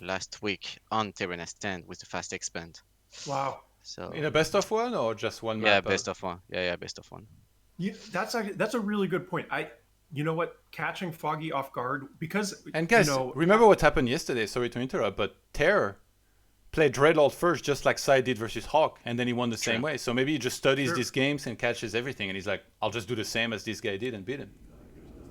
last week on TeRRoR stand with the fast expand. Wow. So In a best of one or just one yeah, map? best of one. Yeah, best of one. That's a really good point. You know what, catching Foggy off guard because And guys, remember what happened yesterday? Sorry to interrupt, but TeRRoR played Dreadlord first, just like Sai did versus Hawk, and then he won the same way. So maybe he just studies these games and catches everything, and he's like, I'll just do the same as this guy did and beat him.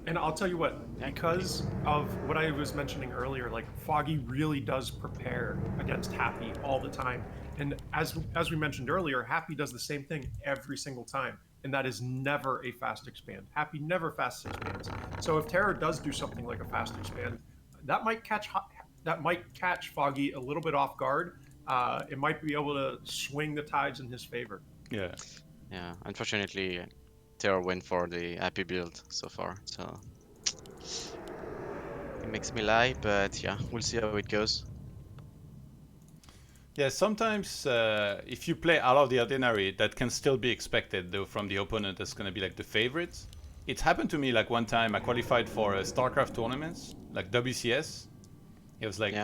And I'll tell you what, because of what I was mentioning earlier, like Foggy really does prepare against Happy all the time. And as we mentioned earlier, Happy does the same thing every single time, and that is never a fast expand. Happy never fast expands. So if TeRRoR does do something like a fast expand, that might catch Foggy a little bit off guard. It might be able to swing the tides in his favor. Yeah. Yeah. Unfortunately, TeRRoR went for the Happy build so far, so it makes me lie, but yeah, we'll see how it goes. Yeah, sometimes if you play out of the ordinary, that can still be expected though from the opponent that's gonna be like the favorite. It happened to me like one time I qualified for StarCraft tournaments, like WCS. It was like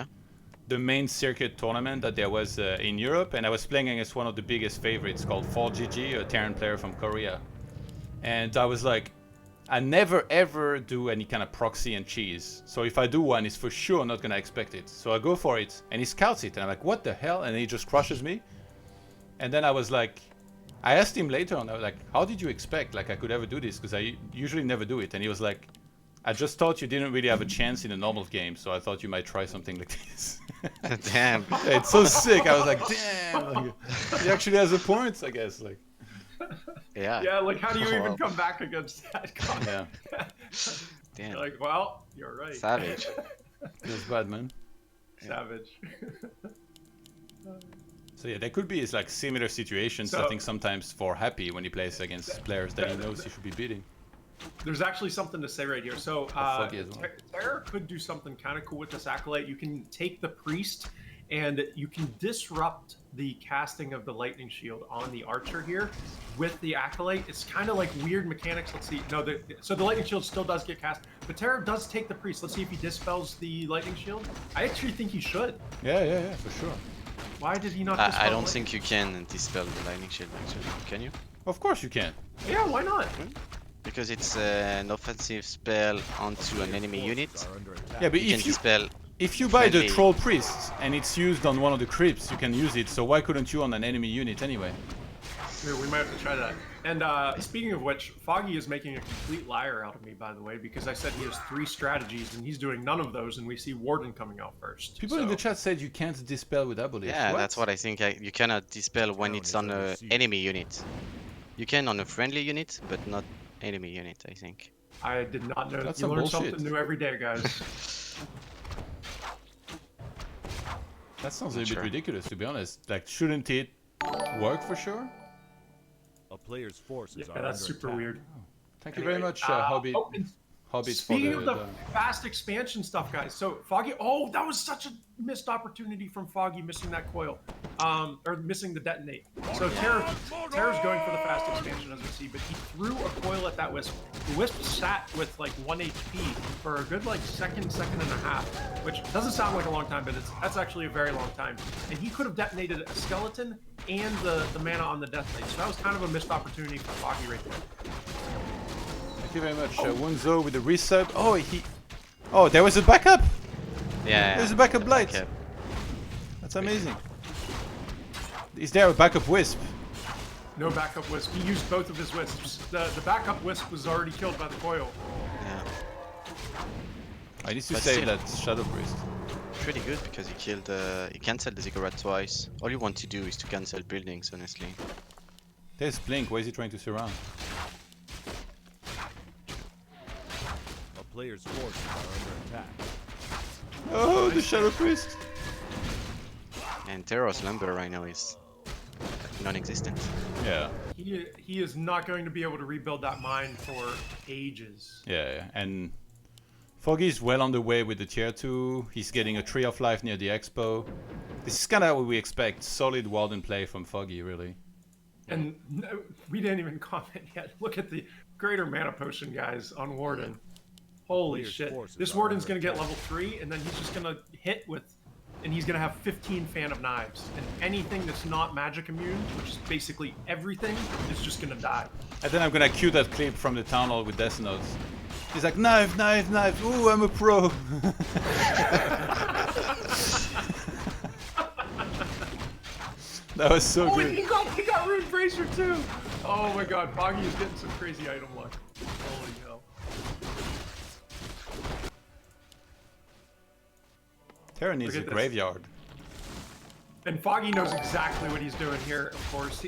the main circuit tournament that there was in Europe, and I was playing against one of the biggest favorites called 4GG, a Terran player from Korea. And I was like, I never ever do any kind of proxy and cheese. So if I do one, it's for sure not gonna expect it. So I go for it, and he scouts it, and I'm like, what the hell? And he just crushes me. And then I was like, I asked him later on, I was like, how did you expect like I could ever do this? Because I usually never do it. And he was like, I just thought you didn't really have a chance in a normal game, so I thought you might try something like this. Damn. It's so sick. I was like, damn. Like, he actually has a point, I guess. Like. Yeah, like how do you even come back against that? Yeah. Damn. You're like, well, you're right. Savage. Feels bad, man. Savage. So yeah, there could be like similar situations, I think, sometimes for Happy when he plays against players that he knows he should be beating. There's actually something to say right here. So TeRRoR could do something kind of cool with this Acolyte. You can take the Priest and you can disrupt the casting of the Lightning Shield on the Archer here with the Acolyte. It's kind of like weird mechanics. Let's see. No, so the Lightning Shield still does get cast, but TeRRoR does take the Priest. Let's see if he dispels the Lightning Shield. I actually think he should. Yeah, for sure. Why did he not dispel I don't think you can dispel the Lightning Shield, actually. Can you? Of course you can. Yeah, why not? Because it's an offensive spell onto an enemy unit. Yeah, but if you buy the Troll Priest and it's used on one of the crypts, you can use it. So why couldn't you on an enemy unit anyway? We might have to try that. And speaking of which, Foggy is making a complete liar out of me, by the way, because I said he has 3 strategies and he's doing none of those, and we see Warden coming out first. People in the chat said you can't dispel with Abolish. Yeah, that's what I think. You cannot dispel when it's on an enemy unit. You can on a friendly unit, but not enemy unit, I think. I did not know. That's you learn bullshit. Something new every day, guys. That sounds a bit ridiculous, to be honest. Like, shouldn't it work for sure? A player's forces are that's super weird. Thank you very much, Hobbit. Speaking of the fast expansion stuff, guys. So Foggy, that was such a missed opportunity from Foggy, missing that coil, or missing the detonate. So TeRROR's going for the fast expansion, as we see, but he threw a coil at that Wisp. The Wisp sat with like 1 HP for a good like second and a half, which doesn't sound like a long time, but that's actually a very long time. And he could have detonated a skeleton and the mana on the death knight. So that was kind of a missed opportunity for Foggy right there. Thank you very much, Wunzo with the resub. Oh, there was a backup. Yeah. There's a backup blight. That's amazing. Is there a backup Wisp? No backup Wisp. He used both of his Wisps. The backup Wisp was already killed by the coil. Yeah. I need to save that Shadow Priest. Pretty good because he cancelled the Ziggurat twice. All you want to do is to cancel buildings, honestly. There's Blink. Why is he trying to surround? Players' forces are under attack. Oh, the Shadow Priest! And TeRRoR's lumber right now is non-existent. Yeah. He is not going to be able to rebuild that mine for ages. Yeah, and Foggy's well on the way with the tier 2. He's getting a Tree of Life near the Expo. This is kind of what we expect. Solid Warden play from Foggy, really. And no, we didn't even comment yet. Look at the Greater Mana Potion, guys, on Warden. Holy shit. This Warden's going to get level 3, and then he's just going to hit with and he's gonna have 15 Fan of Knives, and anything that's not magic immune, which is basically everything, is just gonna die. And then I'm gonna cue that clip from the town hall with Death Notes. He's like, knife, knife, knife. Ooh, I'm a pro. That was so Oh, good. and he got Rune Bracer too. Oh my God, Foggy is getting some crazy item luck. Holy hell. TeRRoR needs a Look at this. graveyard. And Foggy knows exactly what he's doing here, of course.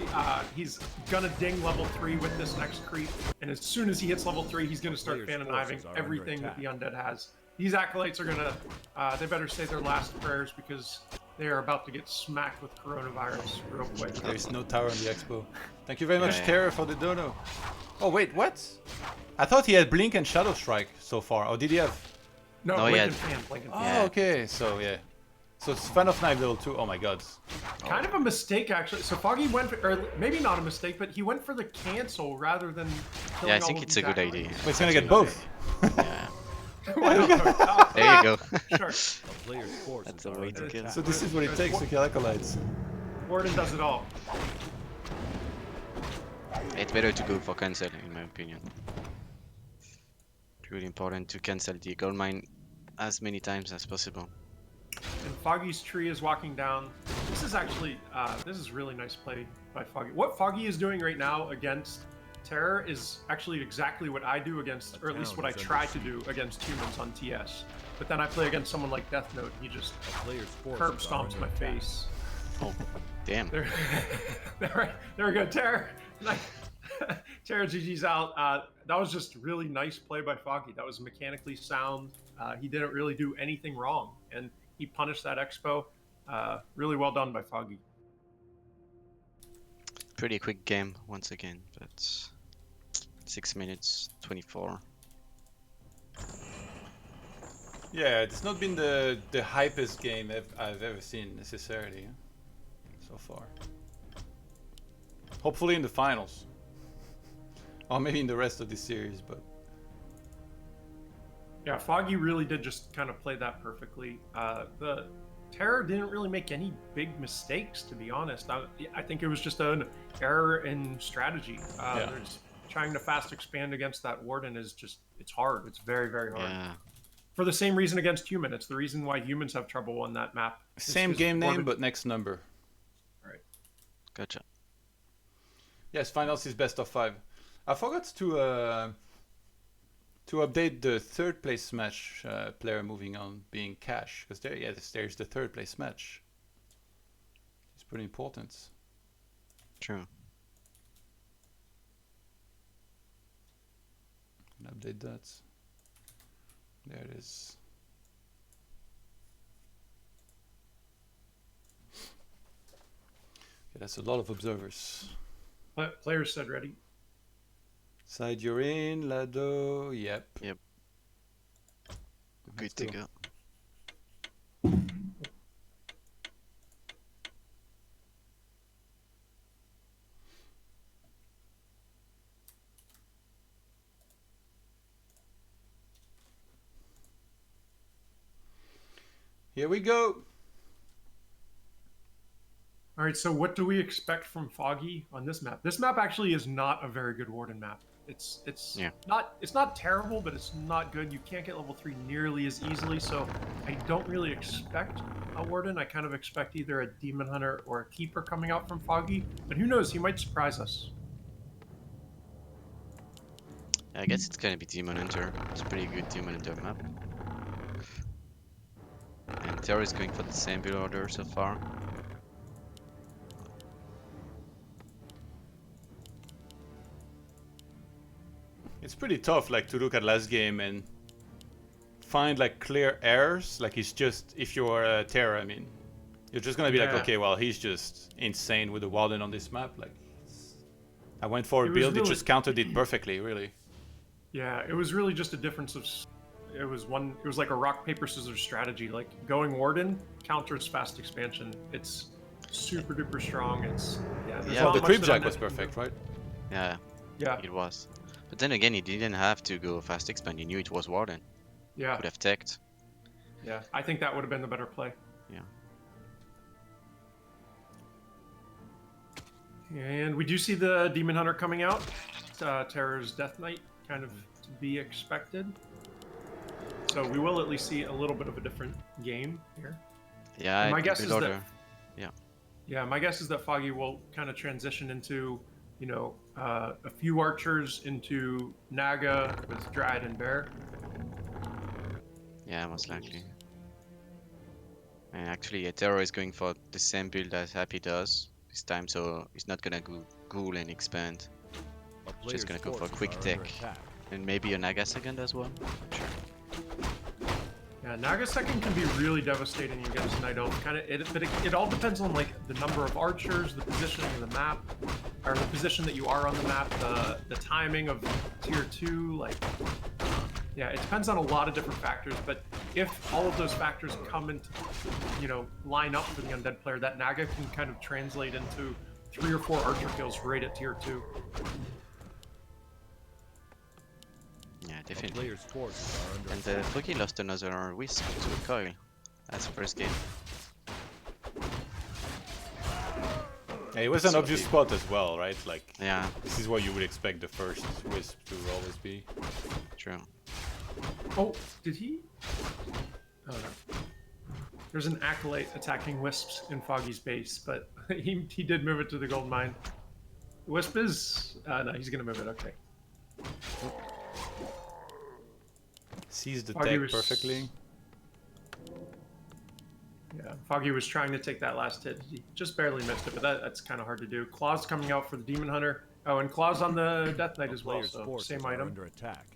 He's gonna ding level 3 with this next creep, and as soon as he hits level 3, he's gonna start Player's Fan and Kniving forces are everything under that the Undead has. These Acolytes are gonna, they better say their last prayers because they are about to get smacked with coronavirus real quick. There's no tower on the expo. Thank you very much, Yeah. TeRRoR, for the dono. Oh, wait, what? I thought he had Blink and Shadow Strike so far. Or did he have? No, No, Blink yeah. and Fan, Blink and Oh, Fan. Yeah. okay. So, yeah. So it's Fan of Knife level 2. Oh my god. Kind of a mistake, actually. So Foggy went for, or maybe not a mistake, but he went for the cancel rather than killing Yeah, I all think of it's these a good Acolytes. idea. But it's gonna get both. Yeah. Why not? There you go. Sure. A player's forces That's a are way under to kill. attack. So this is what it takes to kill Acolytes. Warden does it all. It's better to go for cancel, in my opinion. It's really important to cancel the gold mine as many times as possible. And Foggy's tree is walking down. This is actually, this is really nice play by Foggy. What Foggy is doing right now against TeRRoR is actually exactly what I do against, or at least what I try to do against humans on TS. But then I play against someone like Death Note, and he just A player's forces curb are stomps under my attack. face. Oh, damn. There, there we go, TeRRoR. TeRRoR GG's out. That was just really nice play by Foggy. That was mechanically sound. He didn't really do anything wrong, and he punished that expo. Really well done by Foggy. Pretty quick game once again, but 6 minutes 24. Yeah, it's not been the hypest game I've ever seen necessarily so far. Hopefully in the finals. Or maybe in the rest of the series, but Yeah, Foggy really did just kind of play that perfectly. The TeRRoR didn't really make any big mistakes, to be honest. I think it was just an error in strategy. They're just trying to fast expand against that Warden is just, it's hard. It's very, very hard. Yeah. For the same reason against human. It's the reason why humans have trouble on that map. It's same 'cause game name Warden- but next number. Right. Gotcha. Yes, finals is best of 5. I forgot to update the third place match player moving on being Cash, because there's the third place match. It's pretty important. True. Can update that. There it is. Okay, that's a lot of observers. Players said ready. Side you're in, Lado, yep. Yep. Let's Good to go. go. Here we go. All right, so what do we expect from Foggy on this map? This map actually is not a very good Warden map. It's Yeah. not terrible, but it's not good. You can't get level 3 nearly as easily, so I don't really expect a Warden. I kind of expect either a Demon Hunter or a Keeper coming out from Foggy, but who knows, he might surprise us. I guess it's gonna be Demon Hunter. It's a pretty good Demon Hunter map. And TeRRoR is going for the same build order so far. It's pretty tough, like, to look at last game and find like clear errors. Like, it's just, if you're a TeRRoR, I mean, you're just gonna be like, Yeah. okay, well, he's just insane with the Warden on this map. Like, I went for a It was build, it really- just countered it perfectly, really. Yeah, it was really just a difference of. It was like a rock paper scissors strategy. Like going Warden counters fast expansion. It's super duper strong. It's there's Yeah, not The much creep that jack Undead was can do. perfect, right? Yeah, Yeah, it was. But then again, he didn't have to go fast expand. He knew it was Warden. yeah, Could have teched. yeah. I think that would have been the better play. And we do see the Demon Hunter coming out. TeRRoR's Death Knight, kind of to be expected. So we will at least see a little bit of a different game here. Yeah, And my guess is that yeah. Yeah, my guess is that Foggy will kind of transition into, you know, a few archers into Naga with Dryad and Bear. Yeah, most likely. And actually, TeRRoR is going for the same build as Happy does this time, so he's not gonna go ghoul and expand. Just gonna go for a quick tech. And maybe a Naga second as well. Sure. Yeah, Naga second can be really devastating against Night Elf. It all depends on like the number of archers, the positioning of the map, or the position that you are on the map, the timing of tier 2. Like, yeah, it depends on a lot of different factors. But if all of those factors come into, you know, line up for the undead player, that Naga can kind of translate into 3 or 4 archer kills right at tier 2. Yeah, definitely. And Foggy lost another Wisp to a coil. That's the first game. Yeah, it was an obvious spot as well, right? Like, yeah, this is what you would expect the first Wisp to always be. true. Oh, did he? Oh no. There's an Acolyte attacking Wisps in Foggy's base, but he did move it to the gold mine. The Wisp is... no, he's gonna move it, okay. Sees the Foggy tech was... perfectly. Yeah, Foggy was trying to take that last hit. He just barely missed it, but that's kind of hard to do. Claw's coming out for the Demon Hunter. Oh, and Claw's on the Death Knight as well, so same item. Under attack.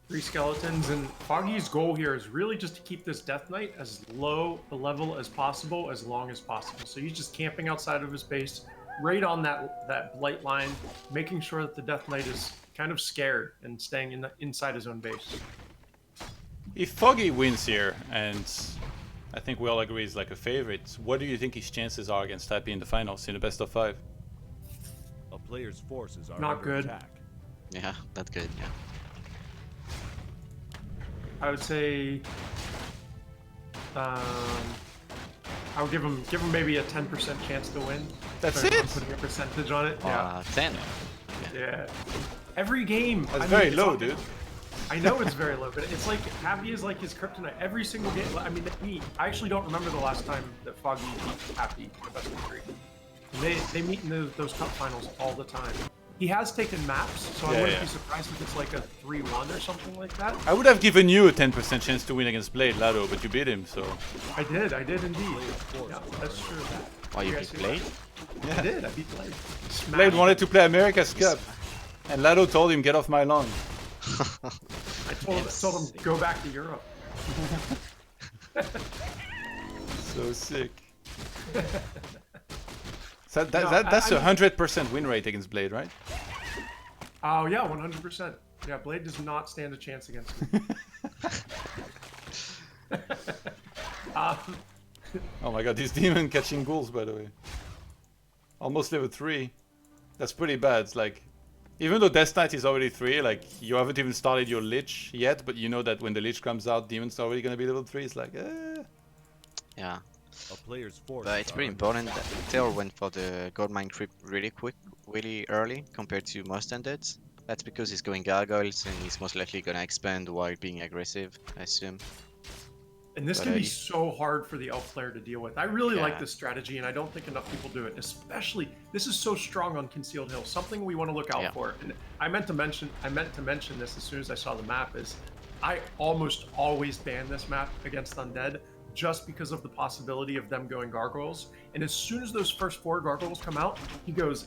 Three skeletons, and Foggy's goal here is really just to keep this Death Knight as low a level as possible, as long as possible. So he's just camping outside of his base, right on that blight line, making sure that the Death Knight is kind of scared and staying inside his own base. If Foggy wins here, and I think we all agree he's like a favorite, what do you think his chances are against Happy in the finals, in the best of 5? A player's forces are Not under good. attack. Yeah, not good, yeah. I would say, I would give him maybe a 10% chance to win. That's So it? I'm putting a percentage on it. Yeah. 10. Yeah. Every game. That's very it's low, all- dude. I know it's very low, but it's like Happy is like his kryptonite. Every single game. I mean, I actually don't remember the last time that Foggy beat Happy in the best of 3. They meet in those cup finals all the time. He has taken maps, so I wouldn't be surprised if it's like a 3-1 or something like that. I would have given you a 10% chance to win against Blade, Lado, but you beat him, so... I did indeed. Yeah, that's true. Oh, you beat Blade? I did, I beat Blade. Blade wanted to play America's Cup, and Lado told him, get off my lawn. I told him, go back to Europe. So sick. So that's a 100% win rate against Blade, right? Oh yeah, 100%. Yeah, Blade does not stand a chance against me. Oh my god, this demon catching ghouls, by the way. Almost level 3. That's pretty bad. It's like, even though Death Knight is already 3, like, you haven't even started your Lich yet, but you know that when the Lich comes out, Demon's already gonna be level 3. It's like, Yeah. A player's forces But it's pretty are important that TeRRoR went for the gold mine creep really early compared to most undeads. That's because he's going gargoyles and he's most likely gonna expand while being aggressive, I assume. And this But, can be so hard for the elf player to deal with. I really like Yeah. this strategy, and I don't think enough people do it. Especially, this is so strong on Concealed Hill. Something we want to look out Yeah. for. And I meant to mention this as soon as I saw the map. Is I almost always ban this map against undead, just because of the possibility of them going gargoyles. And as soon as those first 4 gargoyles come out, he goes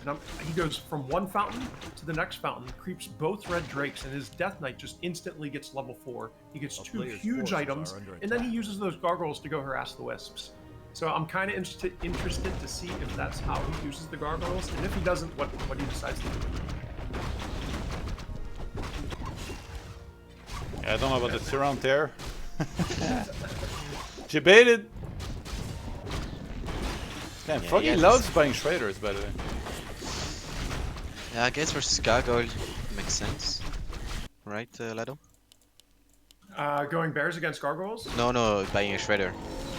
from one fountain to the next fountain, creeps both red drakes, and his Death Knight just instantly gets level 4. He gets 2 player's huge forces items, are under and then he attack. uses those gargoyles to go harass the wisps. So I'm kind of interested to see if that's how he uses the gargoyles, and if he doesn't, what he decides to do. yeah, I don't know about the surround there. You baited. Damn, Yeah, Foggy yeah, loves buying Shredders, by the way. Yeah, I guess versus gargoyle makes sense. Right, Lado? Going bears against gargoyles? No, buying a shredder.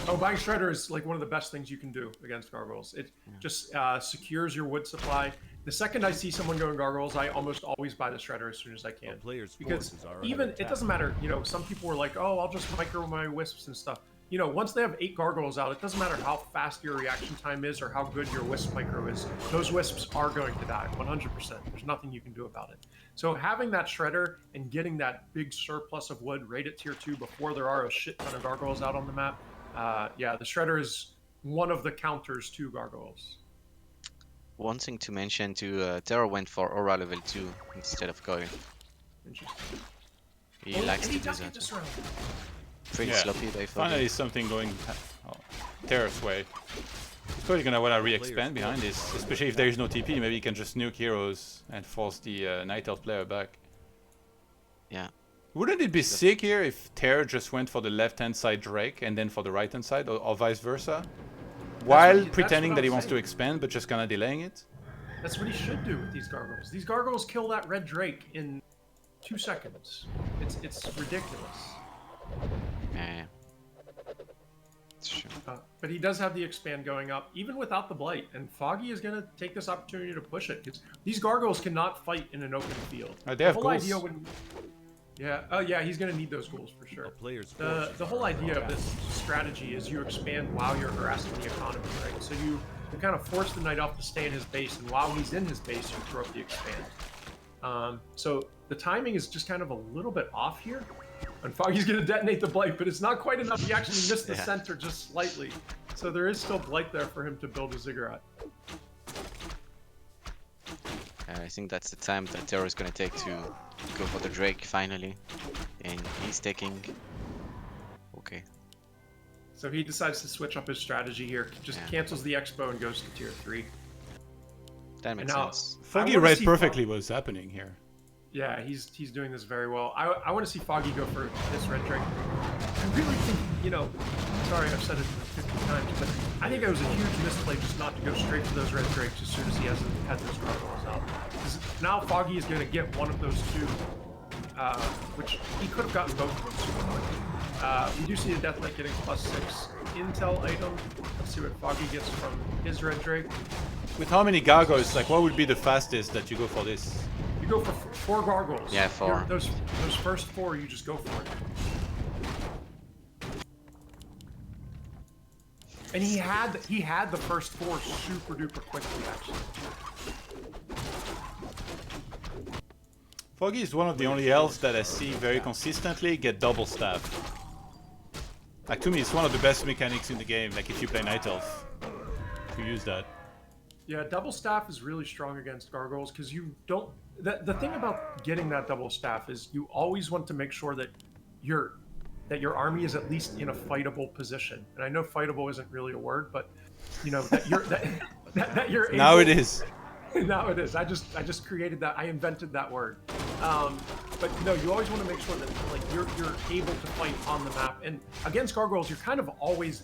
Oh, buying shredder is like one of the best things you can do against gargoyles. It just secures your wood supply. The second I see someone going gargoyles, I almost always buy the shredder as soon as I can. Because even it doesn't matter. You know, some people were like, "Oh, I'll just micro my wisps and stuff." You know, once they have 8 gargoyles out, it doesn't matter how fast your reaction time is or how good your wisp micro is. Those wisps are going to die, 100%. There's nothing you can do about it. So having that shredder and getting that big surplus of wood right at tier 2 before there are a shit ton of gargoyles out on the map, yeah, the shredder is one of the counters to gargoyles. One thing to mention too, TeRRoR went for Aura level 2 instead of Coil. Interesting. He likes to do does that. get this round. Pretty sloppy by Foggy. Finally something going TeRROR's way. He's probably gonna wanna re-expand behind this, especially if there is no TP. Maybe he can just nuke heroes and force the Night Elf player back. Yeah. Wouldn't it be sick here if TeRROR just went for the left-hand side Drake and then for the right-hand side, or vice versa? While pretending that he wants to expand, but just kinda delaying it? That's what he should do with these gargoyles. These gargoyles kill that red Drake in 2 seconds. It's ridiculous. Yeah. Sure. But he does have the expand going up, even without the blight. And Foggy is going to take this opportunity to push it. Because these gargoyles cannot fight in an open field. They have the whole ghouls. idea when, yeah, oh yeah, he's going to need those ghouls for sure. The whole idea of this strategy is you expand while you're harassing the economy, right? So you kind of force the Night Elf to stay in his base, and while he's in his base, you throw up the expand. So the timing is just kind of a little bit off here. And Foggy's going to detonate the blight, but it's not quite enough. He actually missed the center just slightly. So there is still blight there for him to build a ziggurat. I think that's the time that TeRRoR is going to take to go for the Drake finally. And he's taking... Okay. So he decides to switch up his strategy here. Just cancels the Expo and goes to tier 3. That makes sense. Foggy read perfectly what's happening here. Yeah, he's doing this very well. I want to see Foggy go for this red Drake. I really think, you know, sorry I've said it 50 times, but I think it was a huge misplay just not to go straight for those red Drakes as soon as he hasn't had those gargoyles out. Because now Foggy is going to get one of those 2, which he could have gotten both of them super quickly. We do see a Death Knight getting +6 intel item. Let's see what Foggy gets from his red Drake. With how many gargoyles, like what would be the fastest that you go for this? You go for 4 gargoyles. Yeah, 4. Those first 4, you just go for it. And he had the first 4 super duper quickly, actually. Foggy is one of the only elves that I see very consistently get double staff. Like to me, it's one of the best mechanics in the game. Like if you play Night Elf, to use that. Yeah, double staff is really strong against gargoyles because you don't. The thing about getting that double staff is you always want to make sure that your army is at least in a fightable position. And I know fightable isn't really a word, but you know that you're able, now it is. Now it is. I just created that. I invented that word. But no, you always want to make sure that like you're able to fight on the map. And against gargoyles, you're kind of always.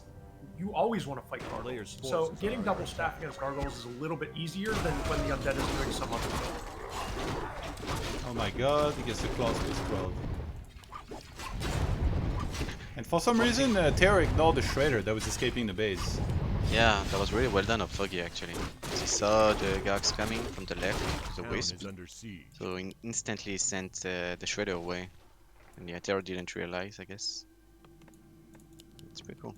You always want to fight gargoyles. So getting double staff against gargoyles is a little bit easier than when the undead is doing some other thing. Oh my god, he gets the claws plus 12. And for some reason, TeRRoR ignored the shredder that was escaping the base. Yeah, that was really well done of Foggy actually. He saw the Gargs coming from the left, the Wisp, so he instantly sent the shredder away. And yeah, TeRRoR didn't realize, I guess. It's pretty cool.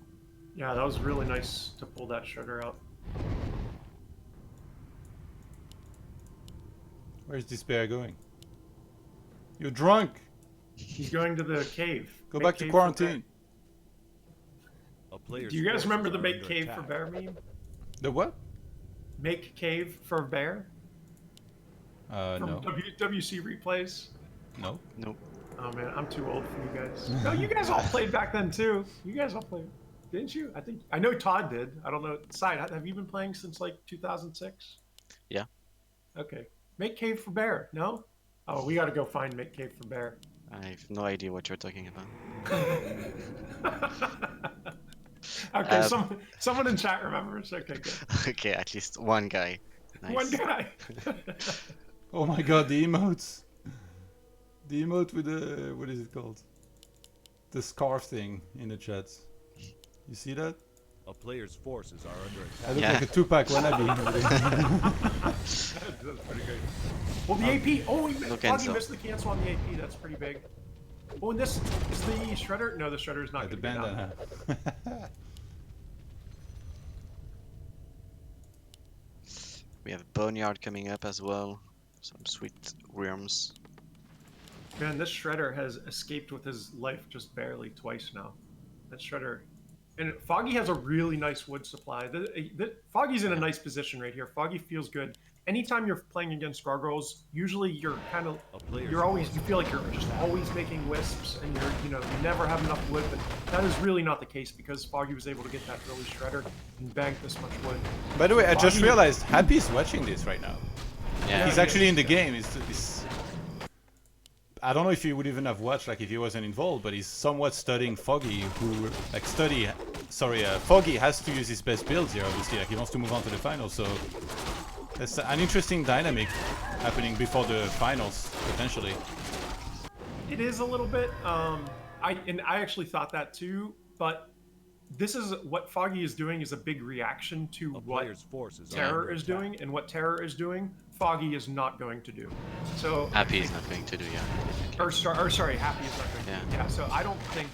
Yeah, that was really nice to pull that shredder out. Where's this bear going? You're drunk! He's going to the cave. Go back to quarantine. Do you guys remember the make cave for bear meme? The what? Make cave for bear? No. WC replays? No. Nope. Oh man, I'm too old for you guys. No, you guys all played back then too. You guys all played. Didn't you? I know ToD did. I don't know. Side, have you been playing since like 2006? Yeah. Okay. Make cave for bear. No? Oh, we got to go find make cave for bear. I have no idea what you're talking about. Okay, someone in chat remembers. Okay, good. Okay, at least one guy. Nice. One guy. Oh my god, the emotes. The emote with the... what is it called? the scarf thing in the chat. You see that? A player's forces are under I attack. look Yeah. like a Tupac wannabe. That's pretty good. Well, the AP. Oh, No Foggy cancel. missed the cancel on the AP. That's pretty big. Oh, and this is the shredder. No, the shredder is not The going to be down. bandana. We have Boneyard coming up as well. Some sweet worms. Man, this shredder has escaped with his life just barely twice now. That shredder. And Foggy has a really nice wood supply. Foggy's in a nice position right here. Foggy feels good. Anytime you're playing against gargoyles, usually you're kind of, you feel like you're just always making wisps, and you never have enough wood. But that is really not the case because Foggy was able to get that early shredder and bank this much wood. By the way, I just realized Happy's watching this right now. Yeah. He's actually in the game. He's I don't know if he would even have watched like if he wasn't involved, but he's somewhat studying Foggy, who like Foggy has to use his best builds here, obviously. Like he wants to move on to the finals, so that's an interesting dynamic happening before the finals potentially. It is a little bit. I actually thought that too, but this is what Foggy is doing is a big reaction to what TeRRoR is doing, and what TeRRoR is doing, Foggy is not going to do. So Happy is not going to do, yeah. Or sorry, Happy is not going to do. Yeah. Yeah, so I don't think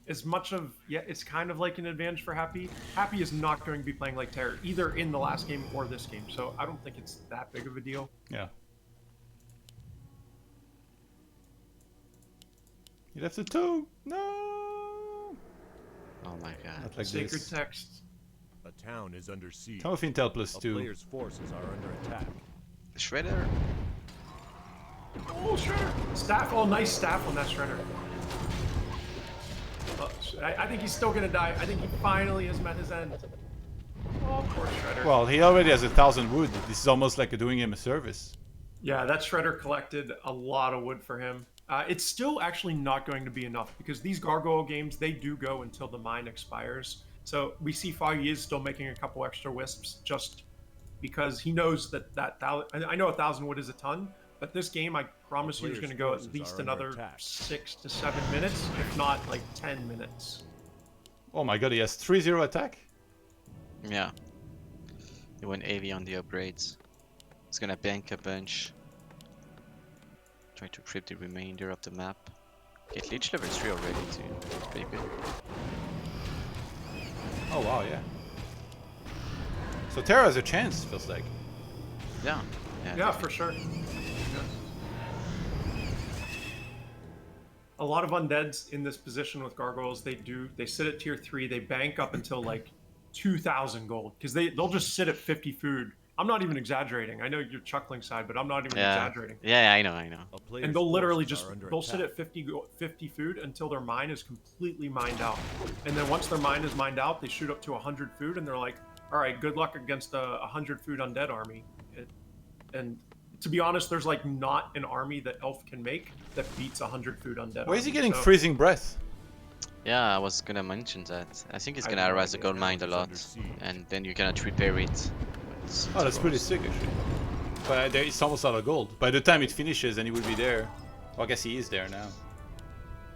as much of, it's kind of like an advantage for Happy. Happy is not going to be playing like TeRRoR, either in the last game or this game, so I don't think it's that big of a deal. Yeah. He left the toe. No. Oh my god. Not like Sacred this. Text. A town is under siege. Tower of Intel A +2. player's forces are under attack. Shredder. Oh, Shredder! Staff, oh, nice staff on that Shredder. I think he's still gonna die. I think he finally has met his end. Oh, poor Shredder. Well, he already has 1,000 wood. This is almost like doing him a service. Yeah, that Shredder collected a lot of wood for him. It's still actually not going to be enough because these gargoyle games, they do go until the mine expires. So we see Foggy is still making a couple extra wisps just because he knows that I know 1,000 wood is a ton, but this game, I promise you, is going to go at least another 6 to 7 minutes, if not like 10 minutes. Oh my god, he has 3-0 attack? Yeah. He went AV on the upgrades. He's gonna bank a bunch. Try to creep the remainder of the map. Get Leech level 3 already too. That's pretty good. Oh wow, yeah. So TeRRoR has a chance, feels like. Yeah. Yeah, for sure. Yeah. A lot of undeads in this position with gargoyles, they sit at tier 3, they bank up until like 2,000 gold because they'll just sit at 50 food. I'm not even exaggerating. I know you're chuckling side, but I'm not even exaggerating. Yeah, I know. And they'll literally they'll sit at 50 food until their mine is completely mined out. And then once their mine is mined out, they shoot up to 100 food and they're like, all right, good luck against a 100 food undead army. And to be honest, there's like not an army that Elf can make that beats 100 food undead. Why is he getting freezing breath? Yeah, I was gonna mention that. I think he's gonna harass the gold mine a lot, and then you cannot repair it. Oh, that's pretty sick actually. But it's almost out of gold. By the time it finishes, then he will be there. Well, I guess he is there now.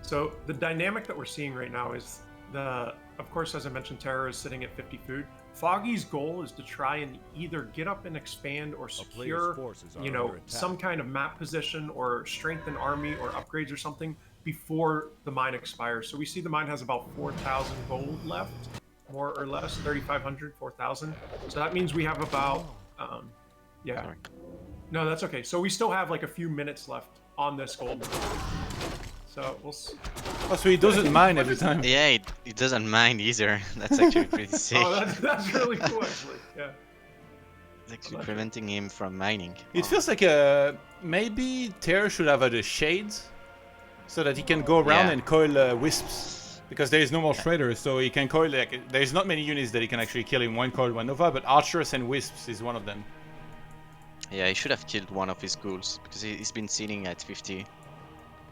So the dynamic that we're seeing right now is of course, as I mentioned, TeRRoR is sitting at 50 food. Foggy's goal is to try and either get up and expand or secure, some kind of map position or strengthen army or upgrades or something before the mine expires. So we see the mine has about 4,000 gold left, more or less, 3,500, 4,000. So that means we have about, Sorry. No, that's okay. So we still have like a few minutes left on this gold. So we'll see. Oh, so he doesn't mine every time. Yeah, he doesn't mind either. That's actually pretty sick. Oh, that's really cool, actually. Yeah. It's actually preventing him from mining. It feels like maybe TeRRoR should have a shades so that he can go around and coil wisps. Because there is no more shredders, so he can coil there's not many units that he can actually kill in one coil, one nova, but archers and wisps is one of them. Yeah, he should have killed one of his ghouls because he's been sitting at 50.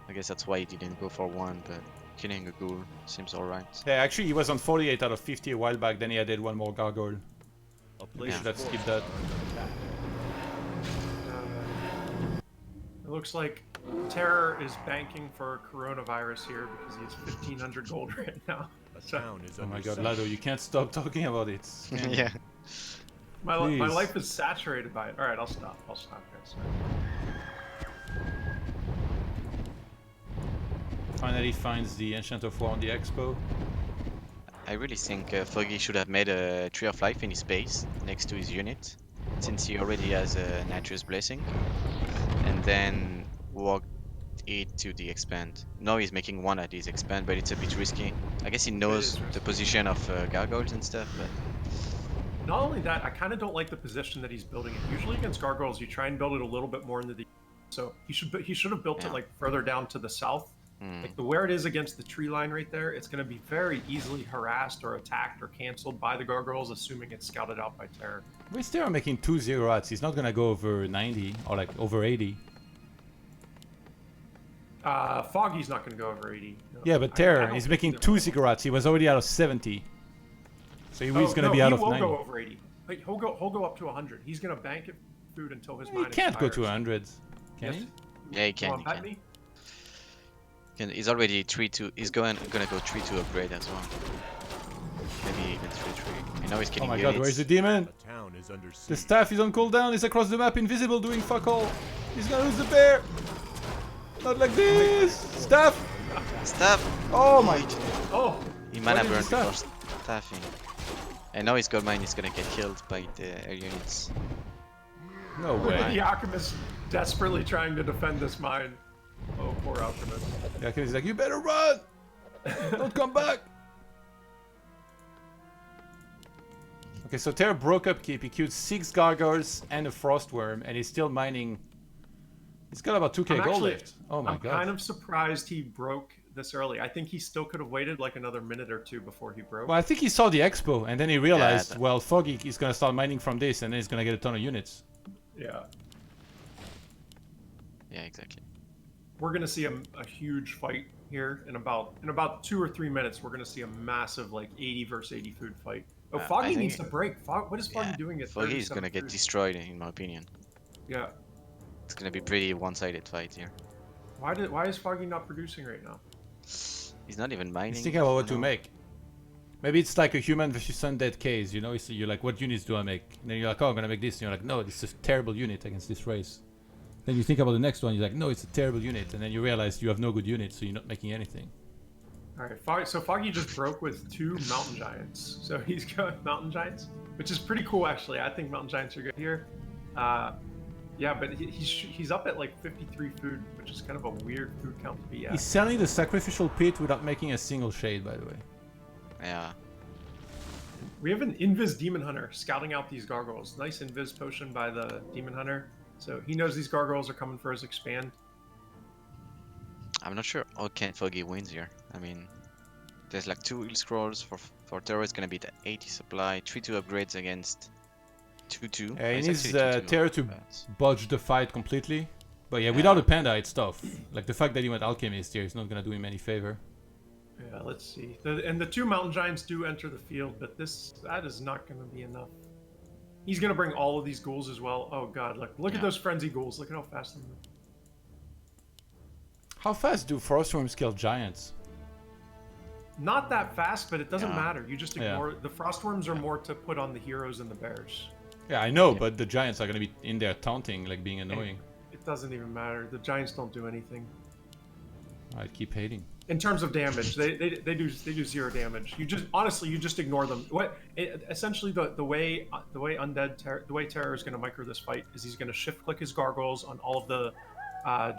I guess that's why he didn't go for one, but killing a ghoul seems alright. Yeah, actually he was on 48 out of 50 a while back, then he added one more gargoyle. He should have skipped that. It looks like TeRRoR is banking for coronavirus here because he has 1,500 gold right now. A So town is Oh under my god, siege. Lado, you can't stop talking about it. Yeah. my Please. life is saturated by it. All right, I'll stop. I'll stop, guys. Finally finds the Ancient of War on the Expo. I really think Foggy should have made a Tree of Life in his base next to his unit, since he already has a Nature's Blessing, and then walked it to the expand. Now he's making one at his expand, but it's a bit risky. I guess he knows the position of gargoyles and stuff, but Not only that, I kind of don't like the position that he's building it. Usually against gargoyles, you try and build it a little bit more into the. So he should have built it like further down to the south. Like where it is against the tree line right there, it's going to be very easily harassed or attacked or canceled by the gargoyles, assuming it's scouted out by TeRRoR. We're still making 2 0-outs. He's not gonna go over 90 or like over 80. Foggy's not going to go over 80. No. Yeah, but I TeRRoR, don't he's think making either 2 one. zigurats. He was already out of 70. So he's gonna no, be out he of will 90. go over 80. Like, he'll go up to 100. He's going to bank it food until his He mine can't go to expires. 100. Can Yes. he? yeah, he Come can. on, He bet can. me. He's already 3-2. He's gonna go 3-2 upgrade as well. Maybe even 3-3. I know he's Oh getting my units. god, where's the demon? A town is under siege. The staff is on cooldown. He's across the map, invisible, doing fuck all. He's gonna lose the bear. Not like this. Staff. Staff! Oh my. Oh, He mana did he burned before staff? staffing. And now his gold mine is gonna get killed by the air units. No way. the alchemist desperately trying to defend this mine. Oh, poor alchemist. Yeah, he's like, you better run. Don't come back. Okay, so TeRRoR broke up keep. He queued 6 gargoyles and a frostworm, and he's still mining. He's got about 2k gold left. Oh my I'm god. kind of surprised he broke this early. I think he still could have waited like another minute or two before he broke. Well, I think he saw the expo, and then he realized, that- well, Foggy is gonna start mining from this, and then he's gonna get a ton of units. Yeah. Yeah, exactly. We're gonna see a huge fight here in about 2 or 3 minutes. We're gonna see a massive like 80 versus 80 food fight. Oh, I Foggy think- needs to break. What is Foggy Yeah, doing at Foggy is 37 gonna get food? destroyed, in my opinion. Yeah. It's gonna be pretty one-sided fight here. Why is Foggy not producing right now? He's not even mining. He's thinking about what I to know. make. Maybe it's like a human versus undead case, you know? So you're like, what units do I make? And then you're like, oh, I'm gonna make this. And you're like, no, this is a terrible unit against this race. Then you think about the next one, you're like, no, it's a terrible unit. And then you realize you have no good units, so you're not making anything. All right, so Foggy just broke with 2 mountain giants. So he's going mountain giants, which is pretty cool actually. I think mountain giants are good here. Yeah, but he's up at like 53 food, which is kind of a weird food count to be at. He's selling the sacrificial pit without making a single shade, by the way. Yeah. We have an Invis Demon Hunter scouting out these gargoyles. Nice Invis potion by the Demon Hunter. So he knows these gargoyles are coming for his expand. I'm not sure how can Foggy wins here. I mean, there's like 2 heal scrolls for TeRRoR. It's gonna be the 80 supply, 3-2 upgrades against 2-2. Yeah, he It's needs actually 2-2, TeRRoR to but- budge the fight completely. But yeah, without a panda, it's tough. Like the fact that he went alchemist here is not gonna do him any favor. Yeah, let's see. And the 2 mountain giants do enter the field, but that is not going to be enough. He's going to bring all of these ghouls as well. Oh god, look at those frenzy ghouls. Look at how fast they move. How fast do frostworms kill giants? Not that fast, but it doesn't Yeah. matter. You just ignore the frostworms are more to put on the heroes and the bears. Yeah, I know, but the giants are gonna be in there taunting, like being annoying. It doesn't even matter. The giants don't do anything. I keep hating. In terms of damage, they do 0 damage. You just ignore them. Essentially the way TeRRoR is going to micro this fight is he's going to shift click his gargoyles on all of the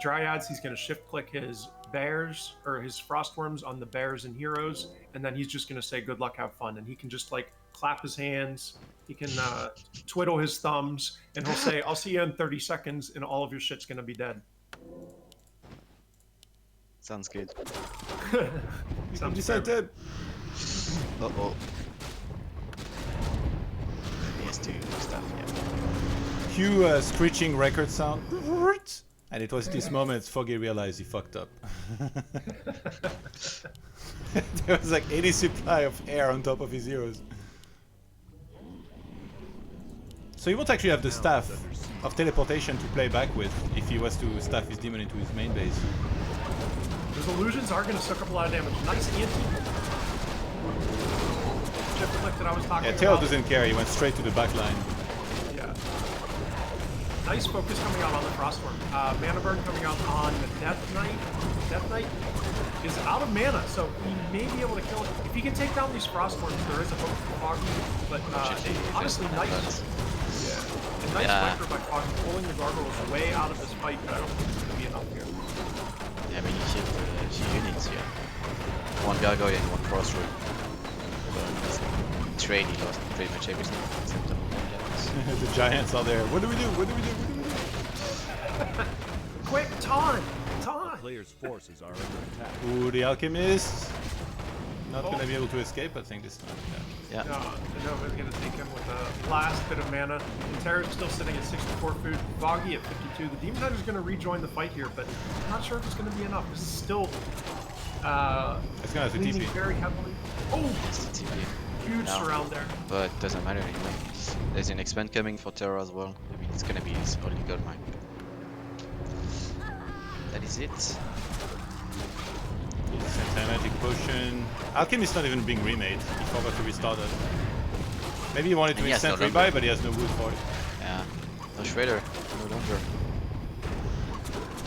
dryads. He's going to shift click his bears or his frostworms on the bears and heroes, and then he's just going to say good luck, have fun, and he can just like clap his hands. He can twiddle his thumbs, and he'll say, "I'll see you in 30 seconds," and all of your shit's going to be dead. Sounds good. Sounds Decided. Uh-oh. He has to do stuff, yeah. Cue screeching record sound. And it was this moment Foggy realized he fucked up. There was like 80 supply of air on top of his heroes. So he won't actually have the staff of teleportation to play back with if he was to staff his demon into his main base. Those illusions are going to suck up a lot of damage. Nice anti. Chip flick that I was talking Yeah, about. TeRRoR doesn't care. He went straight to the back line. Yeah. Nice focus coming out on the Frostworm. Mana burn coming out on the Death Knight. Death Knight is out of mana, so he may be able to kill it. If he can take down these Frostworms, there is a hook for Foggy, but honestly, nice. Yeah. A nice Viper by Foggy, pulling the gargoyles way out of this fight, but I don't think it's going to be enough here. Yeah, I mean, he hit the units here. One gargoyle and one crossroad. Trade, he lost pretty much everything except the one. The giants are there. What do we do? What do we do? What do we do? Quick, taunt! Taunt! Players' forces are under attack. Ooh, the alchemist. Not gonna be able to escape, I think, this time. Yeah. No, Nova's gonna take him with the last bit of mana. And TeRRoR's still sitting at 64 food. Foggy at 52. The Demon Hunter's gonna rejoin the fight here, but I'm not sure if it's gonna be enough. This is still It's gonna have to leaning TP. very heavily. Oh! It's the TP. Huge surround there. But doesn't matter anyway. There's an expand coming for TeRRoR as well. I mean, it's gonna be his only gold mine. That is it. Anti-magic potion. Alchemist not even being remade. He forgot to restart it. Maybe he wanted to And he has instant no rebuy, but he has no wood for it. Yeah. No shredder, no longer.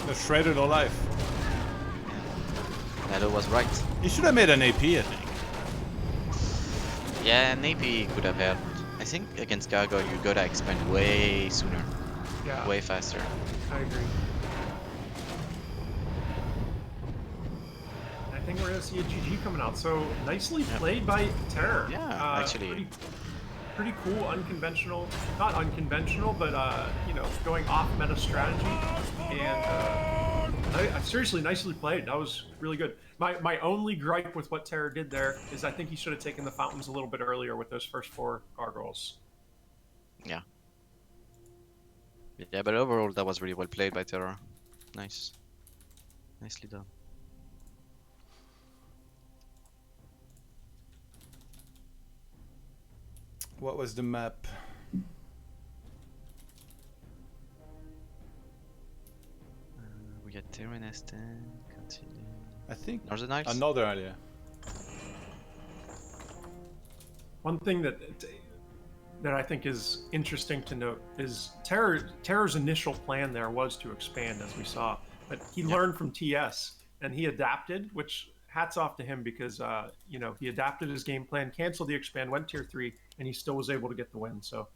No shredder, no life. Nado was right. He should have made an AP, I think. Yeah, an AP could have helped. I think against Gargoyle you gotta expand way sooner. Yeah, Way faster. I agree. I think we're gonna see a GG coming out. So nicely played by TeRRoR. Yeah, actually. Pretty cool, unconventional. Not unconventional, but you know, going off meta strategy. And seriously, nicely played. That was really good. My only gripe with what TeRRoR did there is I think he should have taken the fountains a little bit earlier with those first 4 gargoyles. Yeah. Yeah, but overall that was really well played by TeRRoR. Nice. Nicely done. What was the map? We got Terran Aston, continue. I think Northern Isles? another area. One thing that I think is interesting to note is TeRROR's initial plan there was to expand, as we saw, but he learned from TS and he adapted, which hats off to him because you know, he adapted his game plan, canceled the expand, went tier 3, and he still was able to get the win. So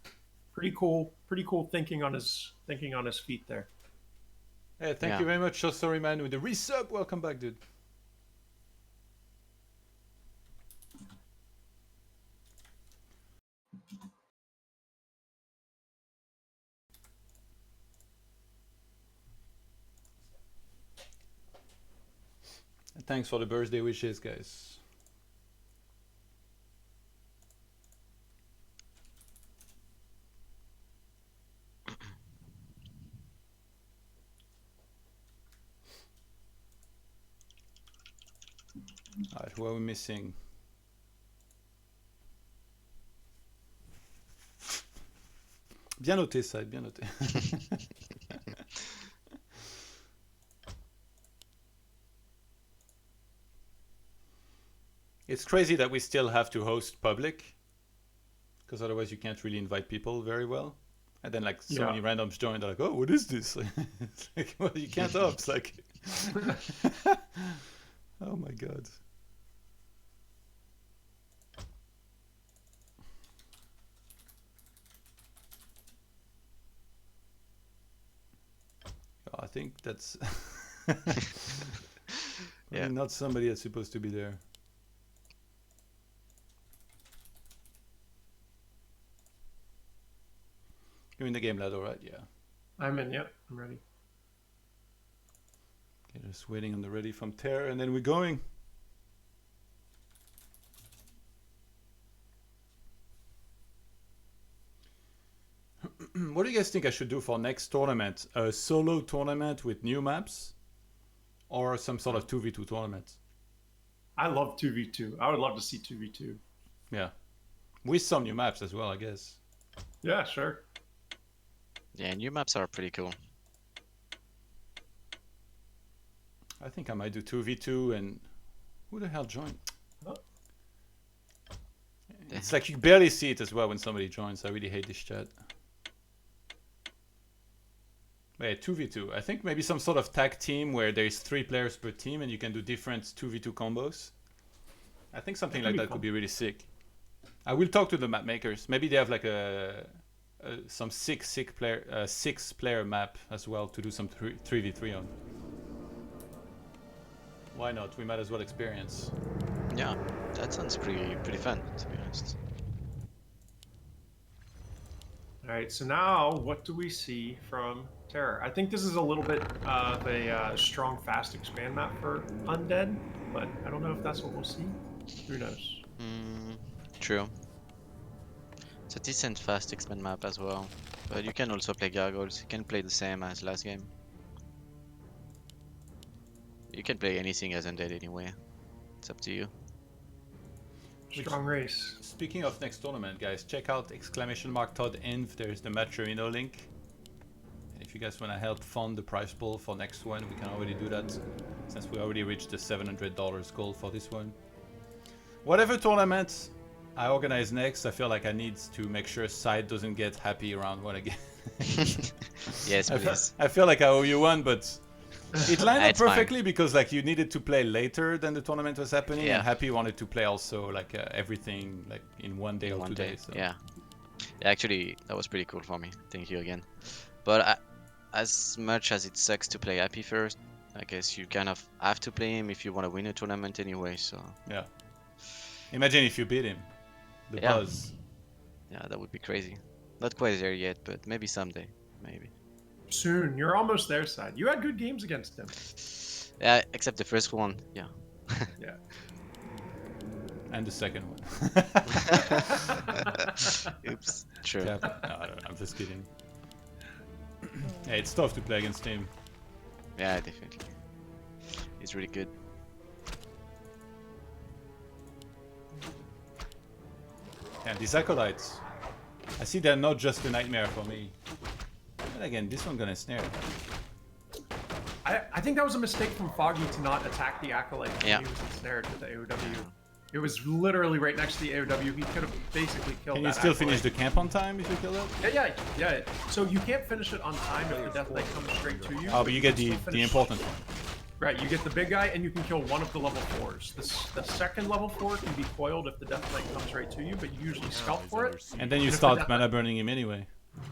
pretty cool thinking on his feet there. Hey, thank you very much, So Sorry Man, with the resub. Welcome back, dude. And thanks for the birthday wishes, guys. Alright, who are we missing? Bien noté, ça, bien noté. It's crazy that we still have to host public, because otherwise you can't really invite people very well. And then like so many randoms join, they're like, oh, what is this? It's like, well, you can't ops, like. Oh my god. I think that's Yeah. not somebody that's supposed to be there. You're in the game, lad, alright? Yeah. I'm in, yep, I'm ready. Okay, just waiting on the ready from TeRRoR, and then we're going. What do you guys think I should do for next tournament? A solo tournament with new maps? Or some sort of 2v2 tournament? I love 2v2. I would love to see 2v2. Yeah. With some new maps as well, I guess. Yeah, sure. Yeah, new maps are pretty cool. I think I might do 2v2 and who the hell joined? Oh. It's like you barely see it as well when somebody joins. I really hate this chat. Wait, 2v2. I think maybe some sort of tag team where there's 3 players per team and you can do different 2v2 combos. I think something like that could be really sick. I will talk to the map makers. Maybe they have like some six player map as well to do some 3v3 on. Why not? We might as well experience. Yeah, that sounds pretty fun, to be honest. All right, so now what do we see from TeRRoR? I think this is a little bit of a strong fast expand map for Undead, but I don't know if that's what we'll see. Who knows? True. It's a decent fast expand map as well, but you can also play gargoyles. You can play the same as last game. You can play anything as Undead anyway. It's up to you. Strong race. Speaking of next tournament, guys, check out !ToD Inv. There's the Match Arena link. And if you guys want to help fund the prize pool for next one, we can already do that since we already reached the $700 goal for this one. Whatever tournament I organize next, I feel like I need to make sure Side doesn't get happy around one again. Yes, please. I feel like I owe you one, but it lined up It's fine. perfectly because like you needed to play later than the tournament was happening, Yeah. and Happy wanted to play also like everything like in one day or 2 days. So. Yeah. Yeah, actually, that was pretty cool for me. Thank you again. But as much as it sucks to play Happy first, I guess you kind of have to play him if you want to win a tournament anyway. So Yeah. Imagine if you beat him. The Yeah. buzz. yeah, that would be crazy. Not quite there yet, but maybe someday. Maybe. Soon. You're almost there, Side. You had good games against him. Yeah, except the first one. Yeah. Yeah. And the second one. Oops. True. Yeah, no, I don't know, I'm just kidding. Yeah, it's tough to play against him. Yeah, definitely. He's really good. And these acolytes, I see they're not just a nightmare for me. But again, this one's gonna snare. I think that was a mistake from Foggy to not attack the Acolyte when Yeah. he was ensnared with the AOW. It was literally right next to the AOW. He could have basically killed Can that you still Acolyte. finish the camp on time if you kill it? Yeah. So you can't finish it on time if the Death Knight comes straight to you. Oh, but you get can the still finish- important one. Right, you get the big guy, and you can kill one of the level 4s. The second level 4 can be coiled if the Death Knight comes right to you, but you usually scalp for it. And then you And if start the- mana burning him anyway.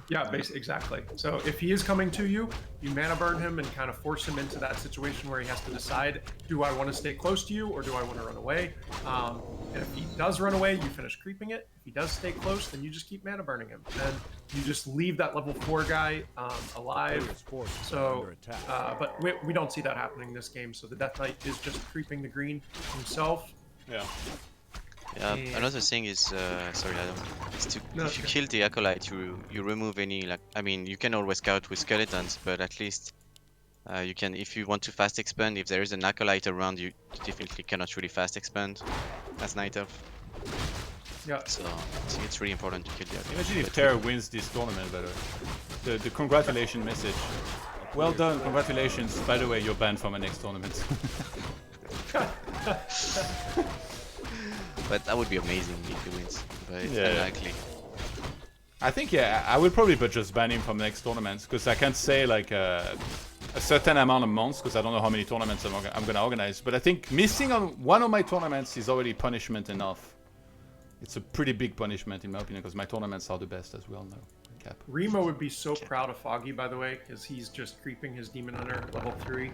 Yeah, basically, exactly. So if he is coming to you, you mana burn him and kind of force him into that situation where he has to decide, do I want to stay close to you or do I want to run away? And if he does run away, you finish creeping it. If he does stay close, then you just keep mana burning him. And you just leave that level 4 guy alive. So, but we don't see that happening this game. So the Death Knight is just creeping the green himself. Yeah. Yeah, And- another thing is, sorry, Adam, is to No, if you okay. kill the acolyte, you remove any like. I mean, you can always scout with skeletons, but at least you can, if you want to fast expand, if there is an acolyte around, you definitely cannot really fast expand as Night Elf. Yeah. So I think it's really important to kill the acolyte. Imagine if TeRRoR wins this tournament, by the way. The congratulation message. Well done, congratulations. By the way, you're banned from the next tournament. But that would be amazing if he wins. But it's Yeah. unlikely. I think, yeah, I will probably but just ban him from next tournaments because I can't say like a certain amount of months because I don't know how many tournaments I'm gonna organize. But I think missing on one of my tournaments is already punishment enough. It's a pretty big punishment in my opinion because my tournaments are the best as well now. Cap. Remo would be so proud of Foggy, by the way, because he's just creeping his Demon Hunter level 3.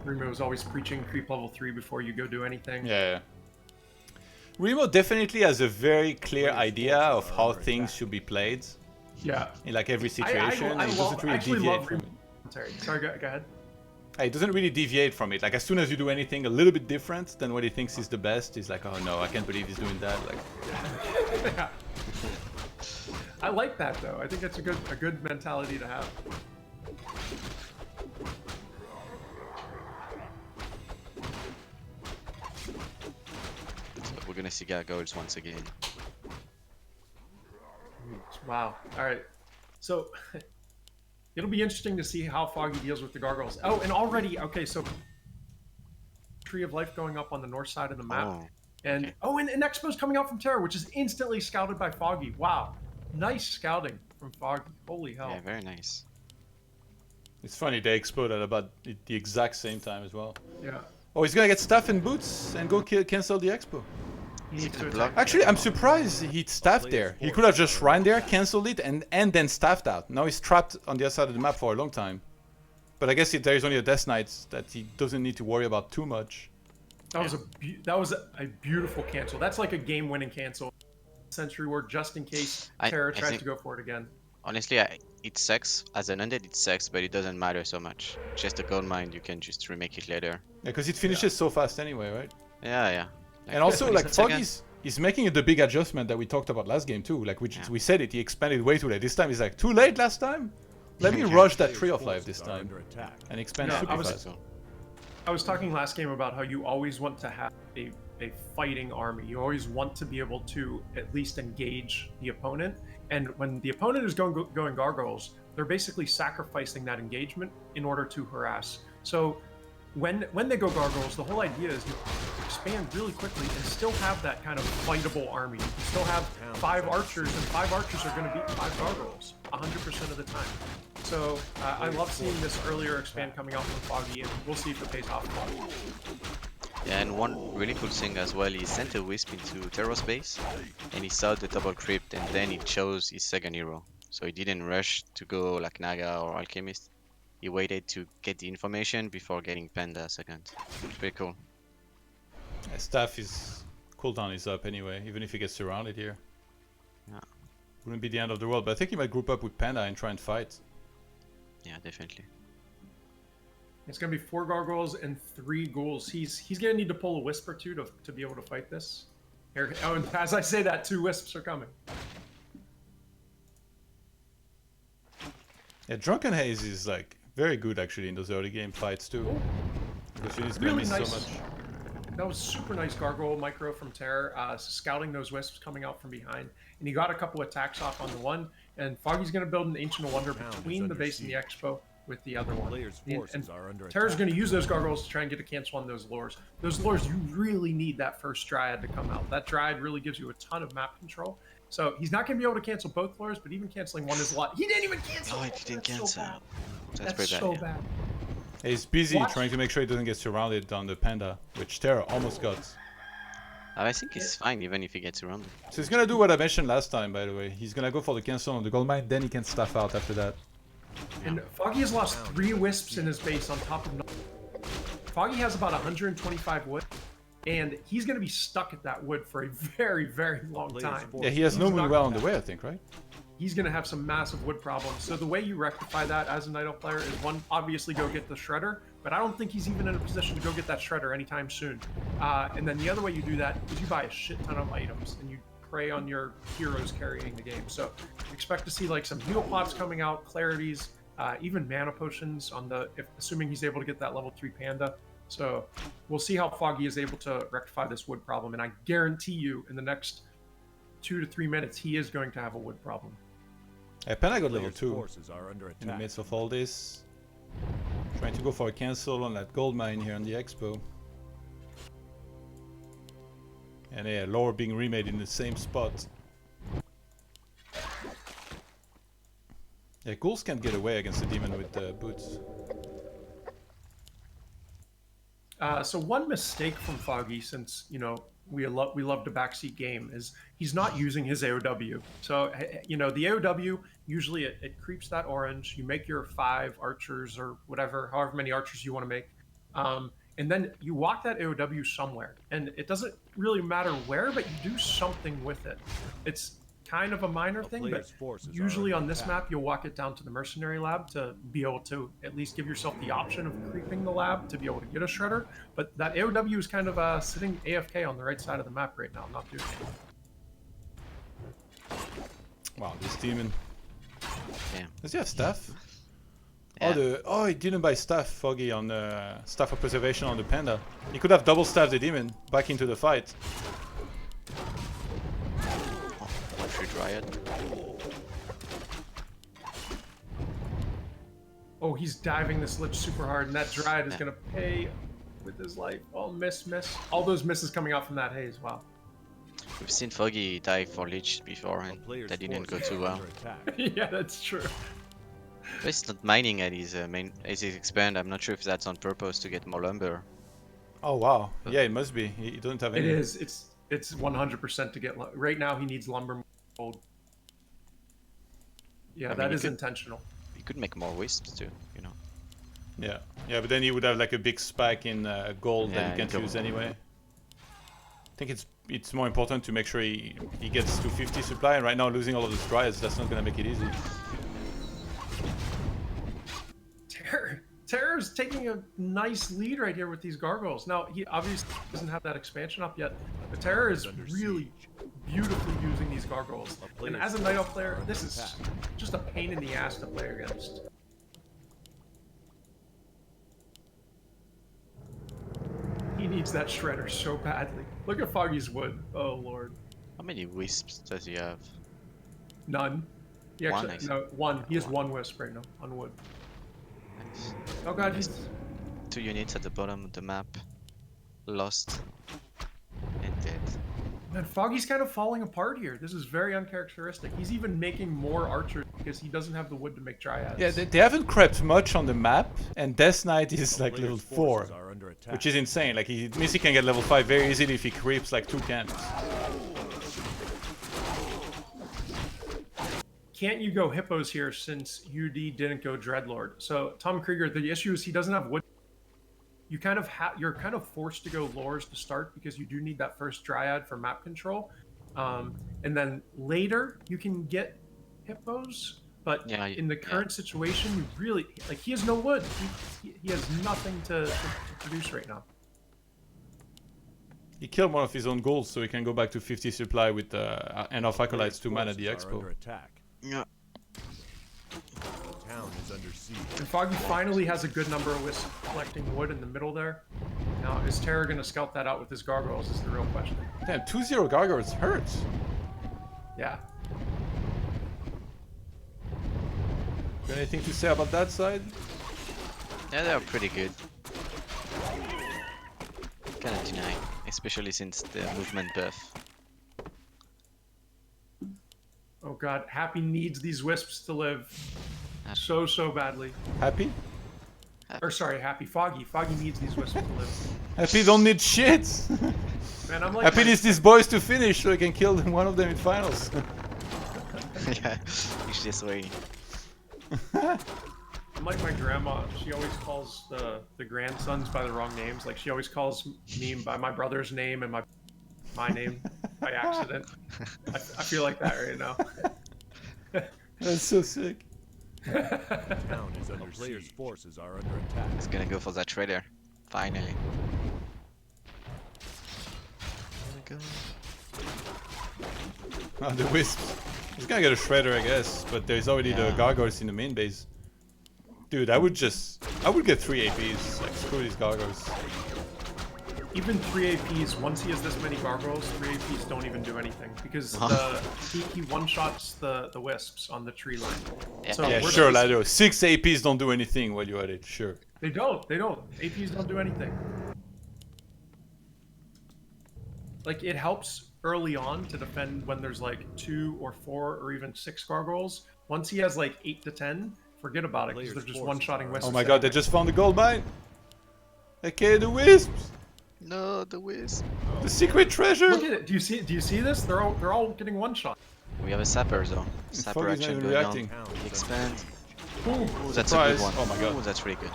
Remo is always preaching creep level 3 before you go do anything. Yeah. Remo definitely has a very clear idea of how things should be played Yeah. in like every situation. I He doesn't really actually deviate love from Remo. it. Sorry, go ahead. He doesn't really deviate from it. Like as soon as you do anything a little bit different than what he thinks is the best, he's like, oh no, I can't believe he's doing that. Like, Yeah. I like that though. I think it's a good mentality to have. So we're gonna see gargoyles once again. Wow. All right. So it'll be interesting to see how Foggy deals with the gargoyles. Oh, and already, okay, so Tree of Life going up on the north side of the map. Oh, And okay. oh, and Expo's coming out from TeRRoR, which is instantly scouted by Foggy. Wow. Nice scouting from Foggy. Holy hell. Yeah, very nice. It's funny, they explode at about the exact same time as well. Yeah. Oh, he's gonna get stuff in boots and go cancel the expo. He needs to block. attack. Actually, I'm surprised he staffed there. He could have just ran there, cancelled it, and then staffed out. Now he's trapped on the other side of the map for a long time. But I guess there is only a Death Knight that he doesn't need to worry about too much. That was a beautiful cancel. That's like a game-winning cancel. Sentry Ward just in case TeRRoR tries think- to go for it again. Honestly, it sucks. As an undead, it sucks, but it doesn't matter so much. Just a gold mine, you can just remake it later. Yeah, because it finishes so fast anyway, right? Yeah, yeah. Like, And also, 20 like, seconds. Foggy's making the big adjustment that we talked about last game too. Like, we said it, he expanded way too late. This time he's like, too late last time? Let me rush that Tree of Life this time. And expand Yeah, super fast. I was talking last game about how you always want to have a fighting army. You always want to be able to at least engage the opponent. And when the opponent is going gargoyles, they're basically sacrificing that engagement in order to harass. So when they go gargoyles, the whole idea is you expand really quickly and still have that kind of fightable army. You still have 5 archers, and 5 archers are going to beat 5 gargoyles 100% of the time. So I love seeing this earlier expand coming out from Foggy, and we'll see if it pays off. Yeah, and one really cool thing as well, he sent a wisp into TeRRoR's base, and he saw the double crypt, and then he chose his second hero. So he didn't rush to go like Naga or Alchemist. He waited to get the information before getting Panda second. It's pretty cool. Staff is cooldown is up anyway, even if he gets surrounded here. Yeah. Wouldn't be the end of the world, but I think he might group up with Panda and try and fight. Yeah, definitely. It's going to be 4 gargoyles and 3 ghouls. He's going to need to pull a wisp or 2 to be able to fight this. Here, oh, and as I say that, 2 wisps are coming. Yeah, Drunken Haze is like very good actually in those early game fights too. Because you just Really miss nice. so much. That was super nice gargoyle micro from TeRRoR, scouting those wisps coming out from behind. And he got a couple attacks off on the one, and Foggy's going to build an Ancient Wonder between the base and the expo with the other one. And TeRRoR's going to use those gargoyles to try and get a cancel on those lures. Those lures, you really need that first Dryad to come out. That Dryad really gives you a ton of map control. So he's not going to be able to cancel both lures, but even canceling one is a lot. He didn't even cancel! Oh, he didn't cancel. So bad. That's pretty bad, so yeah. bad. He's busy What? trying to make sure he doesn't get surrounded on the Panda, which TeRRoR almost got. I think he's fine even if he gets surrounded. So he's gonna do what I mentioned last time, by the way. He's gonna go for the cancel on the gold mine, then he can stuff out after that. And Foggy has lost 3 wisps in his base on top of... Foggy has about 125 wood, and he's going to be stuck at that wood for a very, very long time. Yeah, he has no He's not Moonwell on gonna- the way, I think, right? He's going to have some massive wood problems. So the way you rectify that as a Night Elf player is, one, obviously go get the Shredder, but I don't think he's even in a position to go get that Shredder anytime soon. And then the other way you do that is you buy a shit ton of items, and you prey on your heroes carrying the game. So expect to see like some heal pots coming out, clarities, even mana potions on the, assuming he's able to get that level 3 Panda. So we'll see how Foggy is able to rectify this wood problem, and I guarantee you in the next 2 to 3 minutes he is going to have a wood problem. Yeah, Panda got level 2 forces are under in the attack. midst of all this. Trying to go for a cancel on that gold mine here on the expo. And yeah, lore being remade in the same spot. Yeah, ghouls can't get away against the demon with the boots. So one mistake from Foggy, since you know we love the backseat game, is he's not using his AOW. So you know the AOW usually it creeps that orange. You make your 5 archers or whatever, however many archers you want to make, and then you walk that AOW somewhere, and it doesn't really matter where, but you do something with it. It's kind of a minor thing, but player's forces are usually under on this attack. map you'll walk it down to the mercenary lab to be able to at least give yourself the option of creeping the lab to be able to get a shredder. But that AOW is kind of sitting AFK on the right side of the map right now, not doing it. Wow, this demon. Yeah. Does he have staff? Yeah. Oh, he didn't buy staff, Foggy, on staff of preservation on the Panda. He could have double staffed the demon back into the fight. One free Dryad. Oh, he's diving this Lich super hard, and that Dryad is gonna pay with his life. Oh, miss. All those misses coming out from that haze. Wow. We've seen Foggy dive for Lich before, and that didn't go too well. Yeah, that's true. But he's not mining at his his expand. I'm not sure if that's on purpose to get more lumber. Oh wow. Yeah, it must be. He doesn't have any. It is. It's 100% to get. Right now, he needs lumber gold. Yeah, that is intentional. You could make more wisps too, you know. Yeah. Yeah, but then he would have like a big spike in gold that Yeah, he can't you use anyway. I think it's more important to make sure he gets to 50 supply, and right now losing all of his dryads, that's not gonna make it easy. TeRRor's taking a nice lead right here with these gargoyles. Now, he obviously doesn't have that expansion up yet, but TeRRor is really beautifully using these gargoyles. And as a Night Elf player, this is just a pain in the ass to play against. He needs that shredder so badly. Look at Foggy's wood. Oh, Lord. How many wisps does he have? None. He One, actually, no, one. He has one wisp right now on wood. Nice. Oh god, he's... 2 units at the bottom of the map. Lost. And dead. Man, Foggy's kind of falling apart here. This is very uncharacteristic. He's even making more archers because he doesn't have the wood to make dryads. Yeah, they haven't crept much on the map, and Death Knight is like level 4, which is insane. Like Missy can get level 5 very easily if he creeps like 2 camps. Can't you go hippos here since UD didn't go Dreadlord? So Tom Krieger, the issue is he doesn't have wood. You kind of you're kind of forced to go lores to start because you do need that first dryad for map control, and then later you can get hippos. But Yeah, in the current situation, you really like he has no wood. He has nothing to produce right now. He killed one of his own goals, so he can go back to 50 supply with End of Acolytes 2 mana at the expo. Yeah. Town is under siege. And Foggy finally has a good number of wisps collecting wood in the middle there. Now, is TeRRor going to scout that out with his gargoyles is the real question. Damn, 2-0 gargoyles hurts. Yeah. Got anything to say about that side? Yeah, they're pretty good. Cannot deny, especially since the movement buff. Oh god, Happy needs these wisps to live so badly. Happy? Or sorry, Happy. Foggy. Foggy needs these wisps to live. Happy don't need shit! Man, I'm like... Happy needs these boys to finish so he can kill one of them in finals. Yeah, he's just waiting. I'm like my grandma. She always calls the grandsons by the wrong names. Like, she always calls me by my brother's name and my name by accident. I feel like that right now. That's so sick. Town is under players' forces are under attack. He's gonna go for that trader. Finally. There we go. Oh, the wisps. He's gonna get a shredder, I guess, but there's already the gargoyles in the main base. Dude, I would get 3 APs. Like, screw these gargoyles. Even 3 APs, once he has this many gargoyles, 3 APs don't even do anything because he one-shots the wisps on the tree line. Yeah, So Yeah, we're sure, supposed- Lado. 6 APs don't do anything while you're at it, sure. They don't. APs don't do anything. Like, it helps early on to defend when there's like 2 or 4 or even 6 gargoyles. Once he has like 8 to 10, forget about it because they're just one-shotting wisps. Oh my god, they just found the gold mine! Okay, the wisps! No, the wisp. The secret treasure! Look at it. Do you see this? They're all getting one-shot. We have a sapper though. Sapper Foggy's not action even going reacting. on. Expand. Boom. Ooh, that's Surprise. a good one. Oh my god. Ooh, that's really good.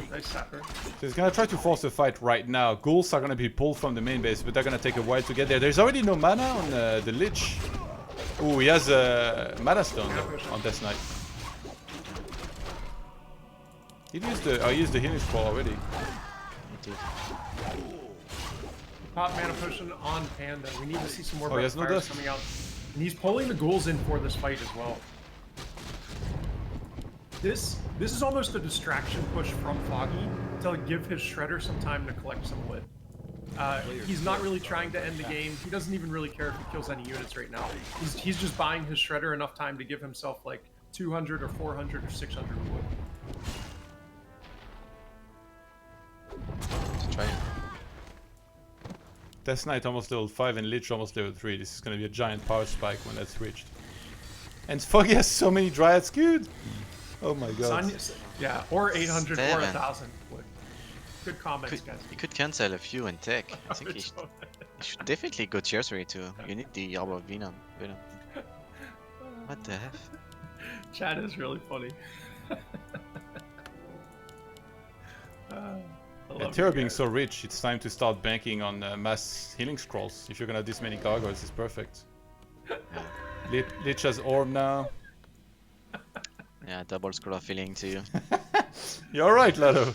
Nice sapper. So he's gonna try to force a fight right now. Ghouls are gonna be pulled from the main base, but they're gonna take a while to get there. There's already no mana on the Lich. Ooh, he has a mana stone though, on Death Knight. He used the healing scroll already. Pop mana potion on Panda. We need to see some more Oh, he has no fires dust. coming out. And he's pulling the ghouls in for this fight as well. This is almost a distraction push from Foggy to give his shredder some time to collect some wood. He's not really trying to end the game. He doesn't even really care if he kills any units right now. He's just buying his shredder enough time to give himself like 200 or 400 or 600 wood. Death Knight almost level 5 and Lich almost level 3. This is gonna be a giant power spike when that's reached. And Foggy has so many Dryads queued! Oh my god. Yeah, or 800 or 7. 1000 wood. Good comments, guys. You could cancel a few and tech. I think you should definitely go tier 3 too. You need the Arbor of Venom. What the heck? Chat is really funny. And TeRRoR being so rich, it's time to start banking on mass healing scrolls. If you're gonna have this many gargoyles, it's perfect. Yeah. Lich has orb now. Yeah, double scroll of healing to you. You're right, Lado.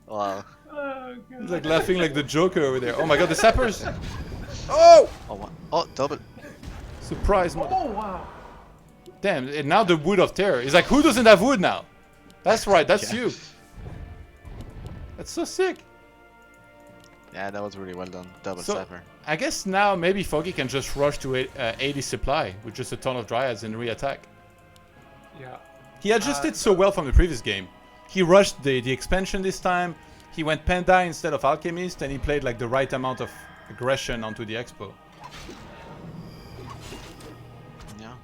Wow. Oh, He's like laughing like the Joker over there. Oh my god, the sappers! Oh! Oh, double. Oh Surprise, wow. Damn, and now the wood of TeRRoR. He's like, who doesn't have wood now? That's right, that's you. That's so sick. Yeah, that was really well done. Double So, sapper. I guess now maybe Foggy can just rush to 80 supply with just a ton of Dryads and re-attack. Yeah. He adjusted so well from the previous game. He rushed the expansion this time. He went Panda instead of Alchemist, and he played like the right amount of aggression onto the Expo. Yeah.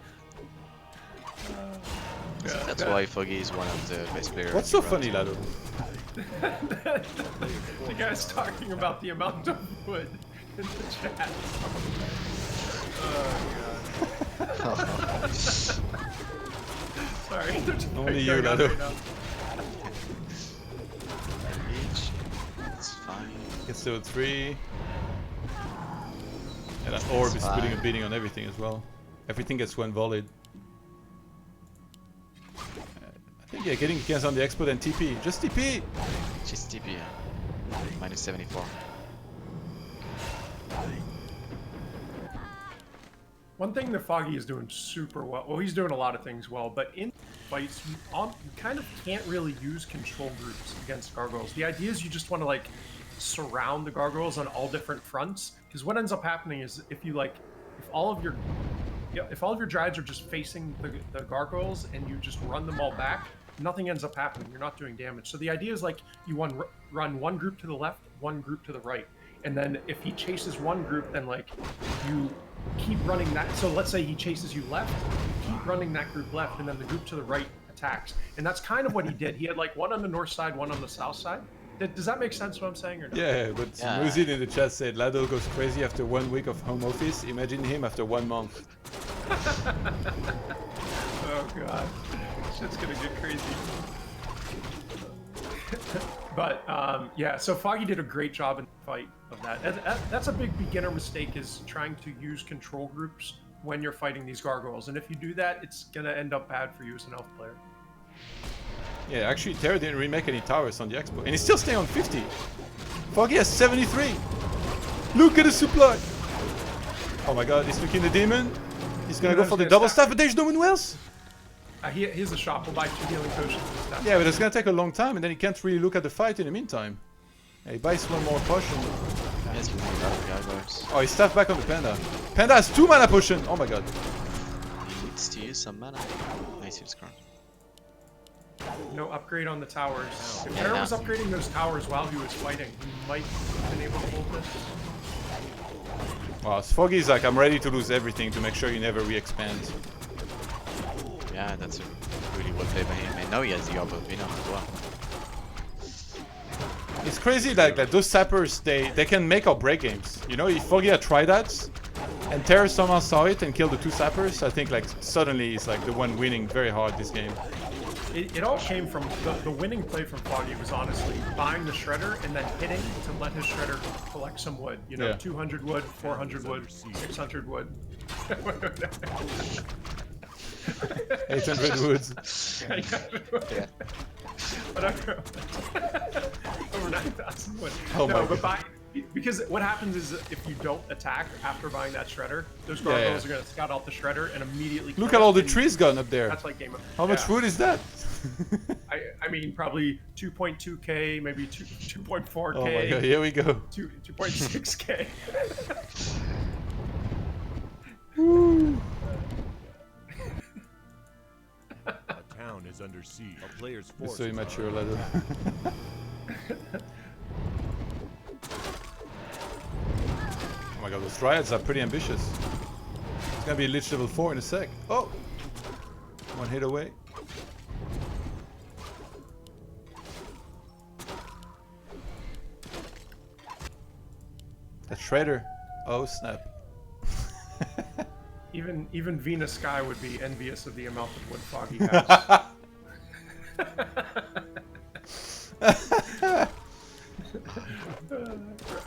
That's why Foggy is one of the best players. What's so funny, Lado? The guy's talking about the amount of wood in the chat. Oh god. Sorry. Only you, Lado. It's fine. Gets level 3. And that orb is putting a beating on everything as well. Everything gets one volleyed. I think, yeah, getting against on the Expo then TP. Just TP! Just TP, yeah. Minus 74. One thing that Foggy is doing super well, he's doing a lot of things well, but in fights, you kind of can't really use control groups against gargoyles. The idea is you just want to like surround the gargoyles on all different fronts, because what ends up happening is if all of your Dryads are just facing the gargoyles and you just run them all back, nothing ends up happening. You're not doing damage. So the idea is like you run one group to the left, one group to the right, and then if he chases one group, then like you keep running that. So let's say he chases you left, you keep running that group left, and then the group to the right attacks. And that's kind of what he did. He had like one on the north side, one on the south side. Does that make sense what I'm saying or not? Yeah, but Muzin in the chat said Lado goes crazy after 1 week of home office. Imagine him after 1 month. Oh god. Shit's gonna get crazy. But yeah, so Foggy did a great job in the fight of that. That's a big beginner mistake, is trying to use control groups when you're fighting these gargoyles. And if you do that, it's gonna end up bad for you as an elf player. Yeah, actually TeRRoR didn't remake any towers on the Expo. And he's still staying on 50. Foggy has 73. Look at the supply. Oh my god, he's looking the demon. He's gonna go for the double staff, but there's no one else. Here's a shop. We'll buy 2 healing potions. Yeah, but it's gonna take a long time, and then he can't really look at the fight in the meantime. Yeah, he buys one more potion. Yes, we want that gargoyles. Oh, he's staffed back on the Panda. Panda has 2 mana potion! Oh my god. He needs to use some mana. Nice heal scroll. No upgrade on the towers. If TeRRoR was upgrading those towers while he was fighting, he might have been able to hold this. Wow, Foggy's like, I'm ready to lose everything to make sure you never re-expand. Yeah, that's a really well played by him. And now he has the Arbor of Venom as well. It's crazy like that those sappers, they can make or break games. You know, if Foggy had tried that, and TeRRoR somehow saw it and killed the 2 sappers, I think like suddenly he's like the one winning very hard this game. It all came from the winning play from Foggy was honestly buying the shredder and then hitting to let his shredder collect some wood. You know, 200 wood, 400 wood, 600 wood. 800 woods. Yeah. Whatever. Over 9,000 wood. Oh no, my but God. because what happens is if you don't attack after buying that shredder, those gargoyles are going to scout out the shredder and immediately look at all the trees gone up there. That's like game of... How much wood is that? I mean, probably 2.2k, maybe 2.4k. Oh my god, here we go. 2.6k. A town is under siege. A player's force. So immature, Lado. Those Dryads are pretty ambitious. It's gonna be a Lich level 4 in a sec. Oh! One hit away. A Shredder. Oh snap. Even Venus Sky would be envious of the amount of wood Foggy has.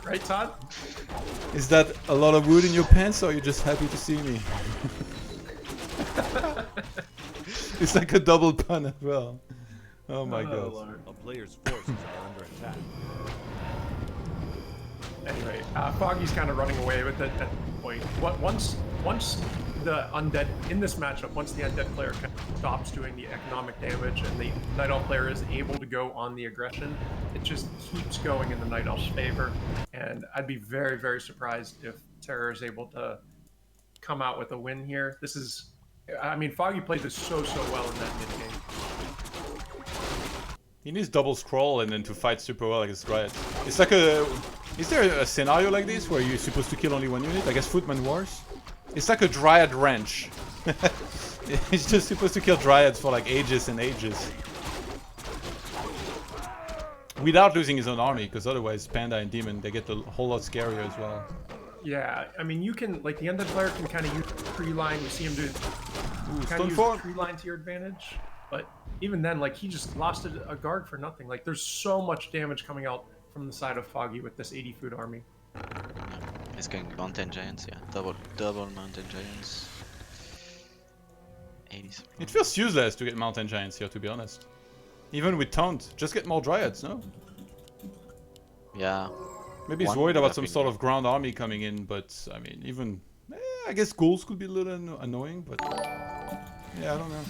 Right, Todd? Is that a lot of wood in your pants, or are you just happy to see me? It's like a double pun as well. Oh my god. Lord. A player's forces are under attack. Anyway, Foggy's kind of running away with it at this point. Once the undead in this matchup, once the undead player kind of stops doing the economic damage and the Night Elf player is able to go on the aggression, it just keeps going in the Night Elf's favor. And I'd be very, very surprised if TeRRoR is able to come out with a win here. This is, I mean, Foggy played this so well in that mid game. He needs double scroll and then to fight super well against Dryad. It's like a... Is there a scenario like this where you're supposed to kill only one unit? I guess Footman Wars? It's like a Dryad wrench. He's just supposed to kill Dryads for like ages and ages. Without losing his own army, because otherwise Panda and Demon, they get a whole lot scarier as well. Yeah, I mean, you can, like, the undead player can kind of use tree line. You see him do kind of use Stoneform. tree line to your advantage. But even then, like, he just lost a guard for nothing. Like, there's so much damage coming out from the side of Foggy with this 80 food army. He's going Mountain Giants, yeah. Double Mountain Giants. 80s. It feels useless to get Mountain Giants here, to be honest. Even with Taunt, just get more Dryads, no? Yeah. Maybe he's One worried would about have some been sort of ground army coming in, but I mean, even... I guess ghouls could be a little annoying, but... Yeah, I don't know.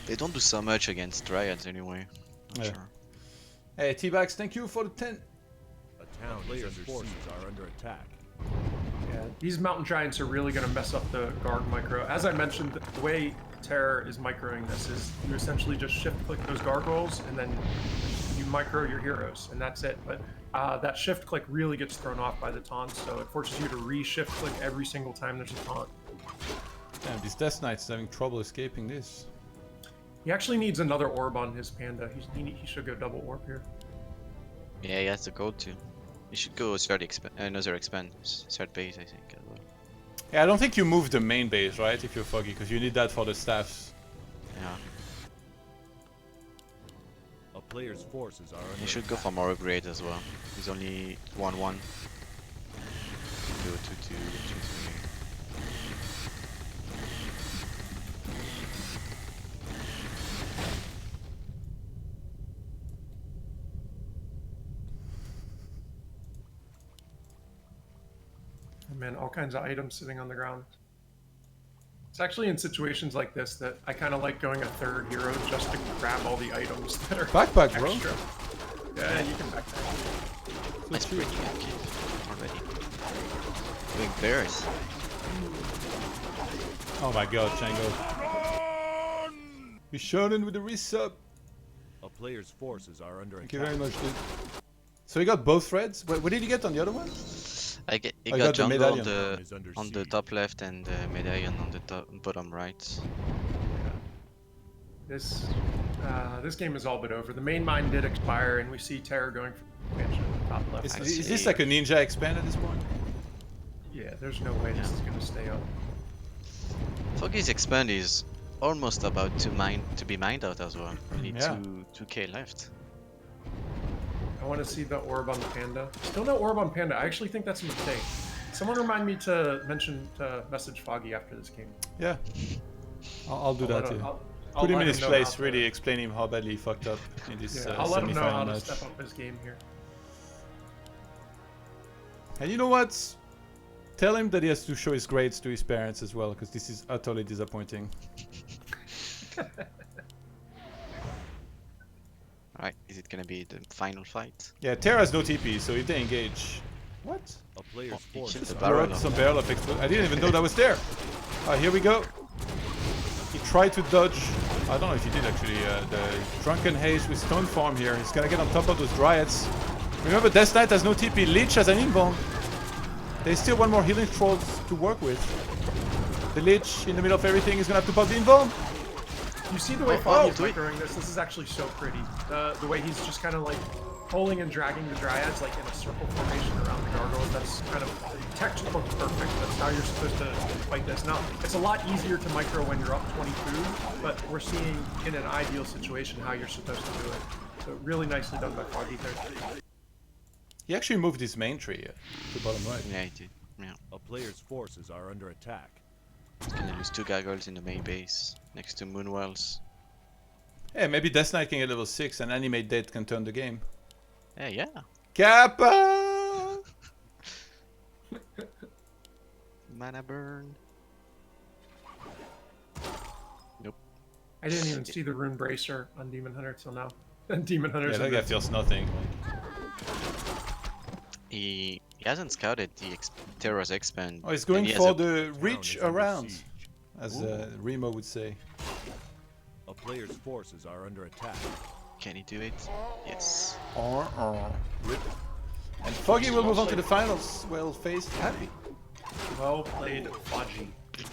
They don't do so much against Dryads anyway. Not Yeah. sure. Hey, T-Bags, thank you for the 10. A town player's forces are under attack. Yeah, these mountain giants are really going to mess up the guard micro. As I mentioned, the way TeRRoR is microing this is you essentially just shift-click those gargoyles, and then you micro your heroes, and that's it. But that shift-click really gets thrown off by the taunt, so it forces you to re-shift-click every single time there's a taunt. Damn, this Death Knight's having trouble escaping this. He actually needs another orb on his panda. He should go double orb here. Yeah, he has the code too. You should go start another expand. Start base, I think, as well. Yeah, I don't think you move the main base, right, if you're Foggy, because you need that for the staffs. Yeah. A player's forces are under He should attack. go for more upgrade as well. He's only 1-1. Do 2-2, 2-3. Man, all kinds of items sitting on the ground. It's actually in situations like this that I kind of like going a third hero just to grab all the items that are Backpack, bro. extra. Yeah, you can backpack. That's pretty active already. Doing bears. Oh my god, Django. He's shonen with the resub. A player's forces are under Thank you attack. very much, dude. So he got both threads? What did he get on the other one? He I got got the jungle medallion. Is under on the siege. top left and the medallion on the bottom right. This game is all but over. The main mine did expire, and we see TeRRoR going for expansion on the top left. Is this like a ninja expand at this point? Yeah, there's no way this is going to stay up. Foggy's expand is almost about to be mined out as well. Only Yeah. 2k left. I want to see the orb on the panda. Still no orb on panda. I actually think that's a mistake. Someone remind me to message Foggy after this game. Yeah. I'll do that too. I'll Put him let in his know place, how to- really explain him how badly he fucked up in this Yeah, I'll let him know how semi-final to match. step up his game here. And you know what? Tell him that he has to show his grades to his parents as well, because this is utterly disappointing. Alright, is it gonna be the final fight? Yeah, TeRRoR has no TP, so if they engage... What? A player's Oh, he forces killed the are barrel. Some barrel of explosion. I didn't even know that was there. Alright, here we go. He tried to dodge. I don't know if he did actually. The Drunken Haze with Stone Farm here. He's gonna get on top of those Dryads. Remember, Death Knight has no TP. Lich has an invuln. There's still one more healing trolls to work with. The Lich in the middle of everything is gonna have to pop the invuln. You see the way Foggy is microing this? This is actually so pretty. The way he's just kind of like pulling and dragging the Dryads like in a circle formation around the gargoyles. That's kind of textbook perfect. That's how you're supposed to fight this. Now, it's a lot easier to micro when you're up 20 food, but we're seeing in an ideal situation how you're supposed to do it. So really nicely done by Foggy there. He actually moved his main tree to bottom right. Yeah, he did. Yeah. A player's forces are under attack. He's gonna lose 2 gargoyles in the main base next to Moonwells. Yeah, maybe Death Knight can get level 6 and Animate Dead can turn the game. Yeah. Kappa! Mana burn. Nope. I didn't even see the Rune Bracer on Demon Hunter till now. And Demon Hunter's Yeah, that guy feels nothing. He hasn't scouted the TeRRoR's expand. Oh, he's going and he has for a- the reach Town is under around, siege. as Remo would say. A player's forces are under attack. Can he do it? Yes. Rip. And Foggy will move on to the finals. Well faced, happy. well played, Foggy.